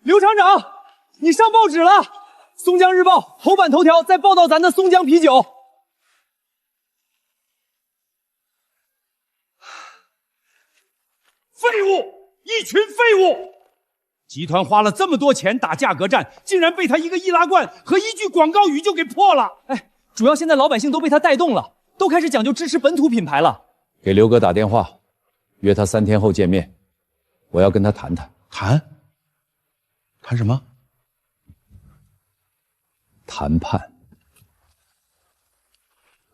刘厂长，你上报纸了，松江日报头版头条在报道咱的松江啤酒。废物，一群废物！集团花了这么多钱打价格战，竟然被他一个易拉罐和一句广告语就给破了。哎，主要现在老百姓都被他带动了，都开始讲究支持本土品牌了。给刘哥打电话，约他3天后见面，我要跟他谈谈。谈什么？谈判。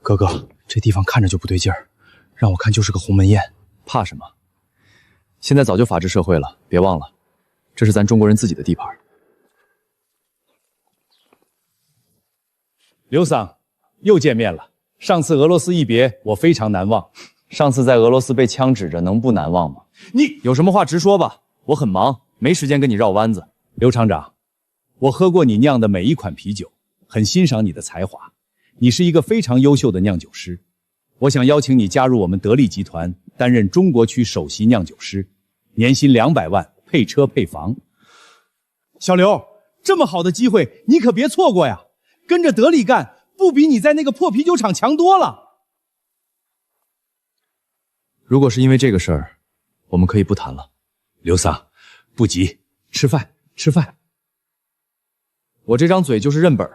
哥哥，这地方看着就不对劲儿，让我看就是个鸿门宴，怕什么？现在早就法治社会了，别忘了，这是咱中国人自己的地盘。刘桑，又见面了。上次俄罗斯一别，我非常难忘。上次在俄罗斯被枪指着，能不难忘吗？你有什么话直说吧，我很忙，没时间跟你绕弯子。刘厂长，我喝过你酿的每一款啤酒，很欣赏你的才华，你是一个非常优秀的酿酒师。我想邀请你加入我们得力集团，担任中国区首席酿酒师，年薪200万，配车配房。小刘，这么好的机会，你可别错过呀！跟着得力干，不比你在那个破啤酒厂强多了。如果是因为这个事儿，我们可以不谈了。刘桑，不急，吃饭，吃饭。我这张嘴就是认本，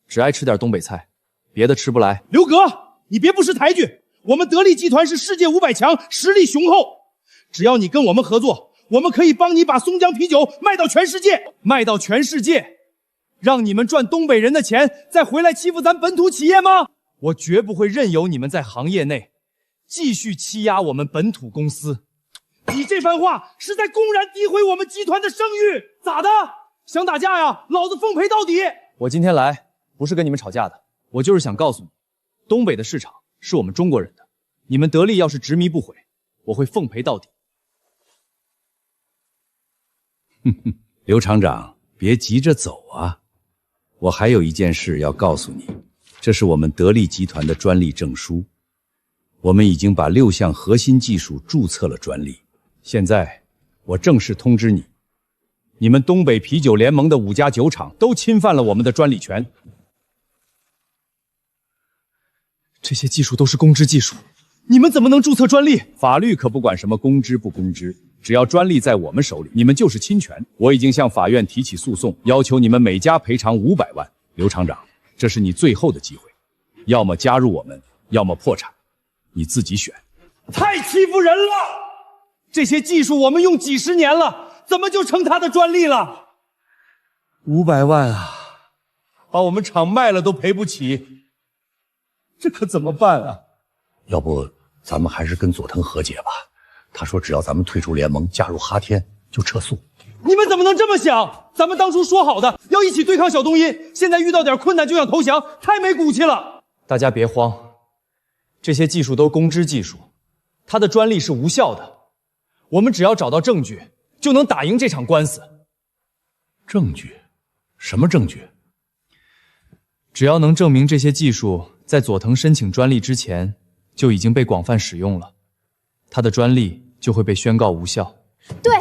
只爱吃点东北菜，别的吃不来。刘哥，你别不识抬举，我们得力集团是世界500强，实力雄厚。只要你跟我们合作，我们可以帮你把松江啤酒卖到全世界，卖到全世界，让你们赚东北人的钱，再回来欺负咱本土企业吗？我绝不会任由你们在行业内继续欺压我们本土公司。你这番话是在公然诋毁我们集团的声誉，咋的？想打架呀？老子奉陪到底！我今天来不是跟你们吵架的，我就是想告诉你，东北的市场是我们中国人的，你们得力要是执迷不悔，我会奉陪到底。刘厂长，别急着走啊，我还有一件事要告诉你，这是我们得力集团的专利证书，我们已经把6项核心技术注册了专利。现在我正式通知你，你们东北啤酒联盟的5家酒厂都侵犯了我们的专利权。这些技术都是公知技术，你们怎么能注册专利？法律可不管什么公知不公知，只要专利在我们手里，你们就是侵权。我已经向法院提起诉讼，要求你们每家赔偿500万。刘厂长，这是你最后的机会，要么加入我们，要么破产，你自己选。太欺负人了！这些技术我们用几10年了，怎么就成他的专利了？ 500万啊，把我们厂卖了都赔不起，这可怎么办啊？要不咱们还是跟佐藤和解吧？他说只要咱们退出联盟，加入哈天就撤诉。你们怎么能这么想？咱们当初说好的要一起对抗小东音，现在遇到点困难就想投降，太没骨气了。大家别慌，这些技术都公知技术，它的专利是无效的。我们只要找到证据，就能打赢这场官司。证据？什么证据？只要能证明这些技术在佐藤申请专利之前就已经被广泛使用了，他的专利就会被宣告无效。对，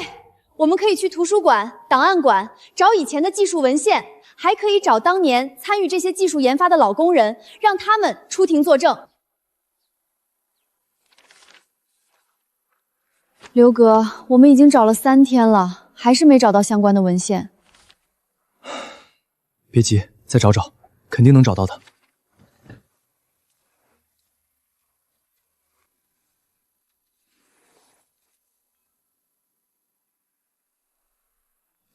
我们可以去图书馆、档案馆找以前的技术文献，还可以找当年参与这些技术研发的老工人，让他们出庭作证。刘哥，我们已经找了3天了，还是没找到相关的文献。别急，再找找，肯定能找到的。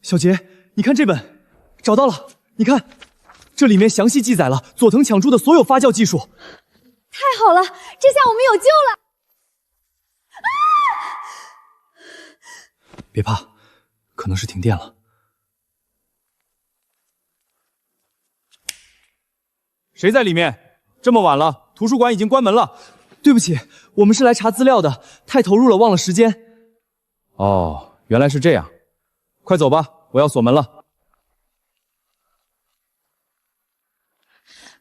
小杰，你看这本，找到了。你看，这里面详细记载了佐藤抢注的所有发酵技术。太好了，这下我们有救了！别怕，可能是停电了。谁在里面？这么晚了，图书馆已经关门了。对不起，我们是来查资料的，太投入了，忘了时间。哦，原来是这样。快走吧，我要锁门了。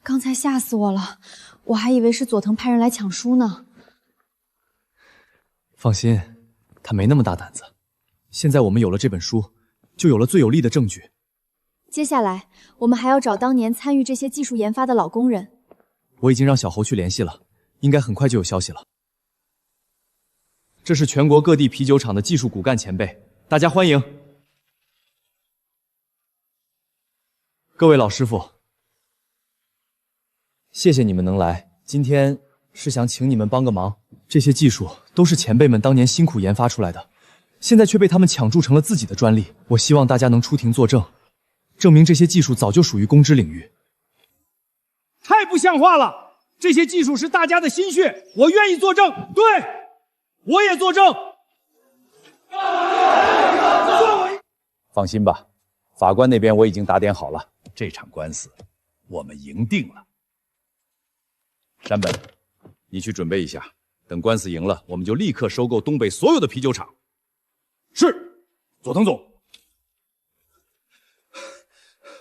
刚才吓死我了，我还以为是佐藤派人来抢书呢。放心，他没那么大胆子。现在我们有了这本书，就有了最有力的证据。接下来，我们还要找当年参与这些技术研发的老工人。我已经让小侯去联系了，应该很快就有消息了。这是全国各地啤酒厂的技术骨干前辈，大家欢迎。各位老师傅，谢谢你们能来。今天是想请你们帮个忙，这些技术都是前辈们当年辛苦研发出来的，现在却被他们抢注成了自己的专利。我希望大家能出庭作证，证明这些技术早就属于公知领域。太不像话了！这些技术是大家的心血，我愿意作证。对，我也作证。放心吧，法官那边我已经打点好了，这场官司我们赢定了。山本，你去准备一下，等官司赢了，我们就立刻收购东北所有的啤酒厂。是，佐藤总。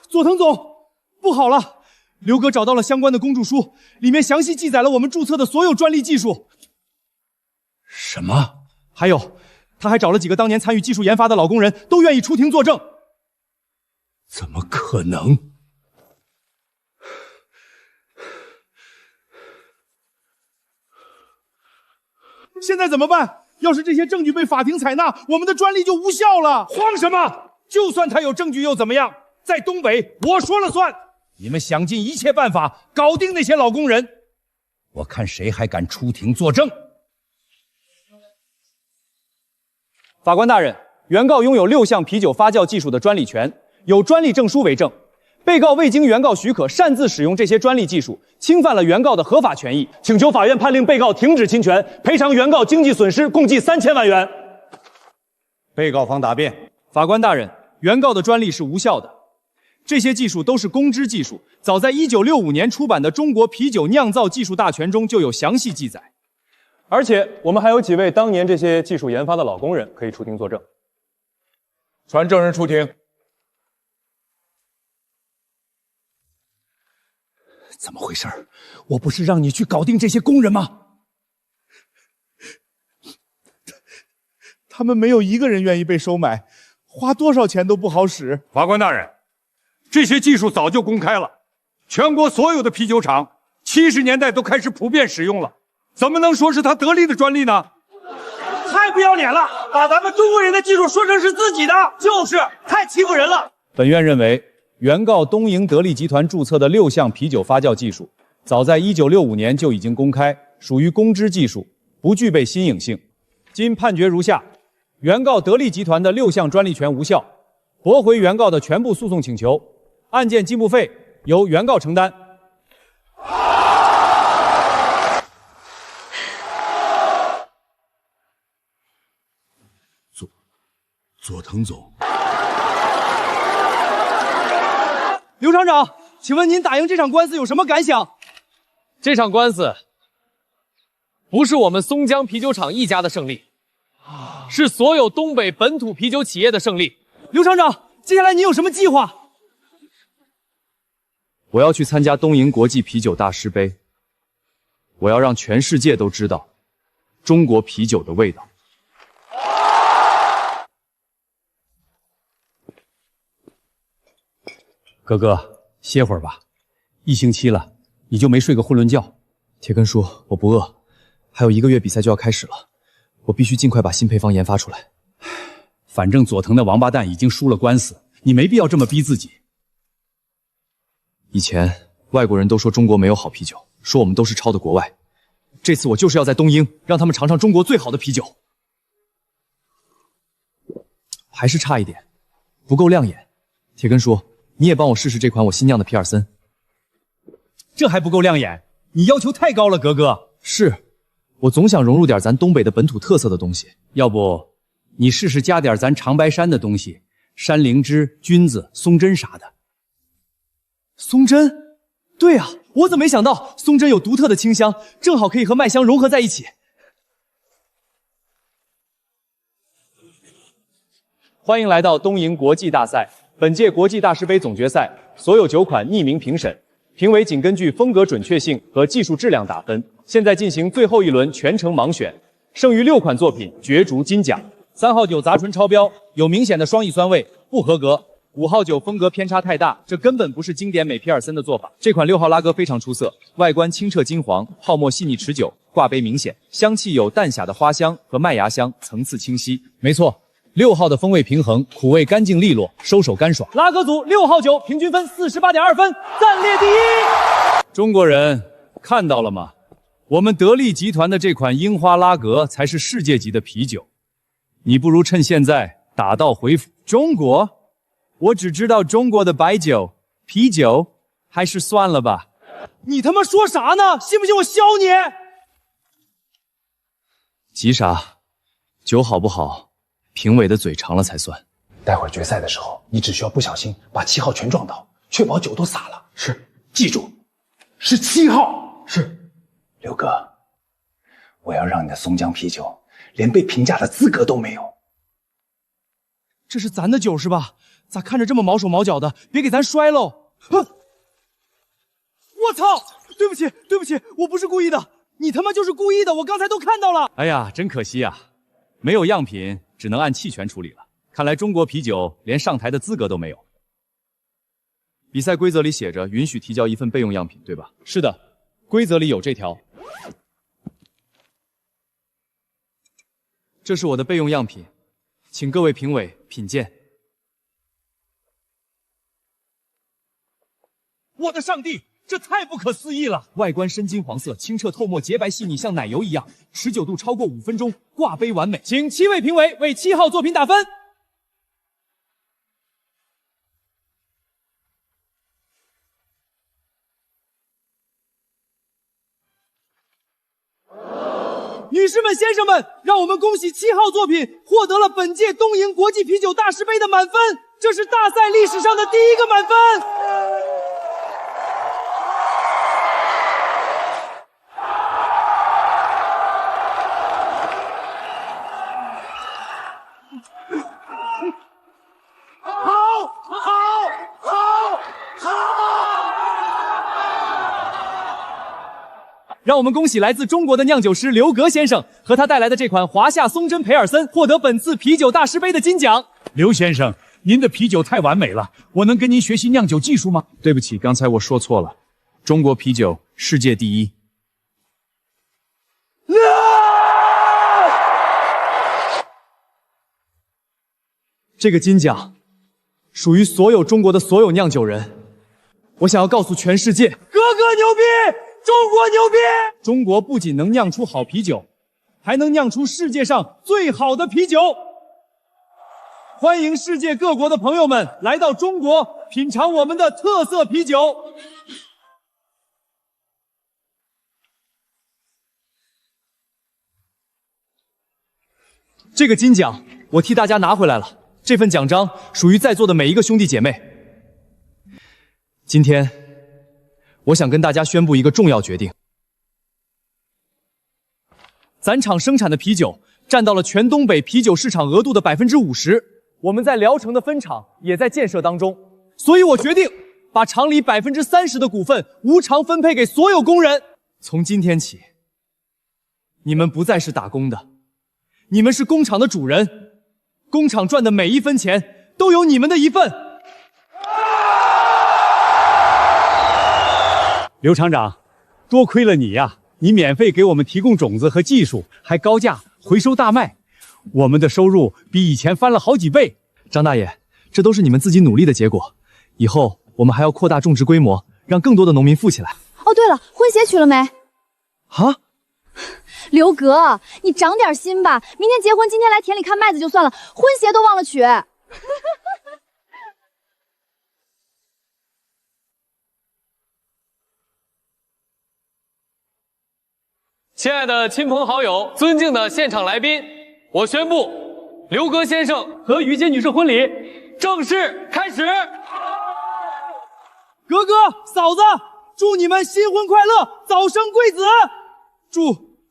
佐藤总，不好了！刘哥找到了相关的公注书，里面详细记载了我们注册的所有专利技术。什么？还有，他还找了几个当年参与技术研发的老工人，都愿意出庭作证。怎么可能？现在怎么办？要是这些证据被法庭采纳，我们的专利就无效了。慌什么？就算他有证据又怎么样？在东北，我说了算。你们想尽一切办法搞定那些老工人，我看谁还敢出庭作证。法官大人，原告拥有6项啤酒发酵技术的专利权，有专利证书为证。被告未经原告许可擅自使用这些专利技术，侵犯了原告的合法权益，请求法院判令被告停止侵权，赔偿原告经济损失共计3000万元。被告方答辩。法官大人，原告的专利是无效的。这些技术都是公知技术，早在1965年出版的《中国啤酒酿造技术大全》中就有详细记载。而且我们还有几位当年这些技术研发的老工人可以出庭作证。传证人出庭。怎么回事？我不是让你去搞定这些工人吗？他们没有一个人愿意被收买，花多少钱都不好使。法官大人，这些技术早就公开了，全国所有的啤酒厂70年代都开始普遍使用了，怎么能说是他得利的专利呢？太不要脸了，把咱们中国人的技术说成是自己的，就是太欺负人了。本院认为，原告东营得利集团注册的6项啤酒发酵技术，早在1965年就已经公开，属于公知技术，不具备新颖性。经判决如下：原告得利集团的6项专利权无效，驳回原告的全部诉讼请求，案件进步费由原告承担。佐藤总，刘厂长，请问您打赢这场官司有什么感想？这场官司不是我们松江啤酒厂一家的胜利，是所有东北本土啤酒企业的胜利。刘厂长，接下来你有什么计划？我要去参加东瀛国际啤酒大师杯，我要让全世界都知道中国啤酒的味道。哥哥，歇会儿吧，1星期了，你就没睡个囫囵觉？铁根叔，我不饿，还有1个月比赛就要开始了，我必须尽快把新配方研发出来。反正佐藤的王八蛋已经输了官司，你没必要这么逼自己。以前外国人都说中国没有好啤酒，说我们都是抄的国外。这次我就是要在东瀛让他们尝尝中国最好的啤酒。还是差一点，不够亮眼。铁根叔，你也帮我试试这款我新酿的皮尔森。这还不够亮眼？你要求太高了，格格。是，我总想融入点咱东北的本土特色的东西。要不，你试试加点咱长白山的东西，山灵芝、菌子、松针啥的。松针？对啊，我怎么没想到松针有独特的清香，正好可以和麦香融合在一起。欢迎来到东瀛国际大赛。本届国际大师杯总决赛，所有酒款匿名评审，评委仅根据风格准确性和技术质量打分。现在进行最后一轮全程盲选，剩余6款作品角逐金奖。3号酒杂醇超标，有明显的双乙酸味，不合格。5号酒风格偏差太大，这根本不是经典美皮尔森的做法。这款6号拉格非常出色，外观清澈金黄，泡沫细腻持久，挂杯明显，香气有淡哑的花香和麦芽香，层次清晰。没错。6号的风味平衡，苦味干净利落，收手干爽。拉格组6号酒平均分48.2分，暂列第1。中国人看到了吗？我们得利集团的这款樱花拉格才是世界级的啤酒。你不如趁现在打道回府。中国？我只知道中国的白酒、啤酒，还是算了吧。你他妈说啥呢？信不信我削你？急啥？酒好不好？评委的嘴长了才算。待会儿决赛的时候，你只需要不小心把7号全撞倒，确保酒都洒了。是，记住，是7号。是，刘哥，我要让你的松江啤酒连被评价的资格都没有。这是咱的酒是吧？咋看着这么毛手毛脚的？别给咱摔喽！我操！对不起，对不起，我不是故意的，你他妈就是故意的，我刚才都看到了。哎呀，真可惜啊，没有样品，只能按弃权处理了。看来中国啤酒连上台的资格都没有。比赛规则里写着允许提交1份备用样品，对吧？是的，规则里有这条。这是我的备用样品，请各位评委品鉴。我的上帝，这太不可思议了！外观深金黄色，清澈透沫，洁白细腻，像奶油一样，持久度超过5分钟，挂杯完美。请7位评委为7号作品打分。女士们、先生们，让我们恭喜7号作品获得了本届东瀛国际啤酒大师杯的满分，这是大赛历史上的第1个满分。让我们恭喜来自中国的酿酒师刘格先生和他带来的这款华夏松针培尔森获得本次啤酒大师杯的金奖。刘先生，您的啤酒太完美了，我能跟您学习酿酒技术吗？对不起，刚才我说错了，中国啤酒世界第1。这个金奖属于所有中国的所有酿酒人。我想要告诉全世界，哥哥牛逼！中国牛逼！中国不仅能酿出好啤酒，还能酿出世界上最好的啤酒。欢迎世界各国的朋友们来到中国品尝我们的特色啤酒。这个金奖我替大家拿回来了，这份奖章属于在座的每一个兄弟姐妹。今天，我想跟大家宣布一个重要决定。咱厂生产的啤酒占到了全东北啤酒市场额度的50%，我们在聊城的分厂也在建设当中，所以我决定把厂里30%的股份无偿分配给所有工人。从今天起，你们不再是打工的，你们是工厂的主人，工厂赚的每一分钱都有你们的一份。刘厂长，多亏了你呀！你免费给我们提供种子和技术，还高价回收大麦，我们的收入比以前翻了好几倍。张大爷，这都是你们自己努力的结果，以后我们还要扩大种植规模，让更多的农民富起来。哦，对了，婚鞋娶了没？啊？刘哥，你长点心吧，明天结婚，今天来田里看麦子就算了，婚鞋都忘了娶。亲爱的亲朋好友，尊敬的现场来宾，我宣布，刘格先生和于洁女士婚礼正式开始。格格、嫂子，祝你们新婚快乐，早生贵子！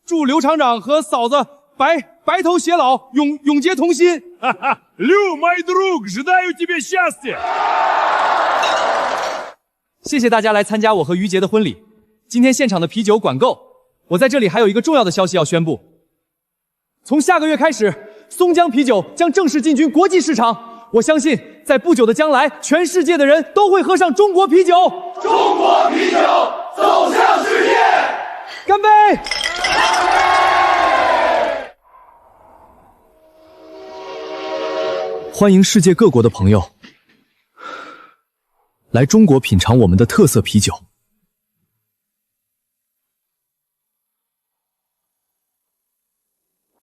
祝刘厂长和嫂子白头偕老，永结同心。Лю, мой друг, желаю тебе счастья！ 谢谢大家来参加我和于洁的婚礼。今天现场的啤酒管够。我在这里还有一个重要的消息要宣布，从下个月开始，松江啤酒将正式进军国际市场。我相信，在不久的将来，全世界的人都会喝上中国啤酒。中国啤酒走向世界！干杯！欢迎世界各国的朋友来中国品尝我们的特色啤酒。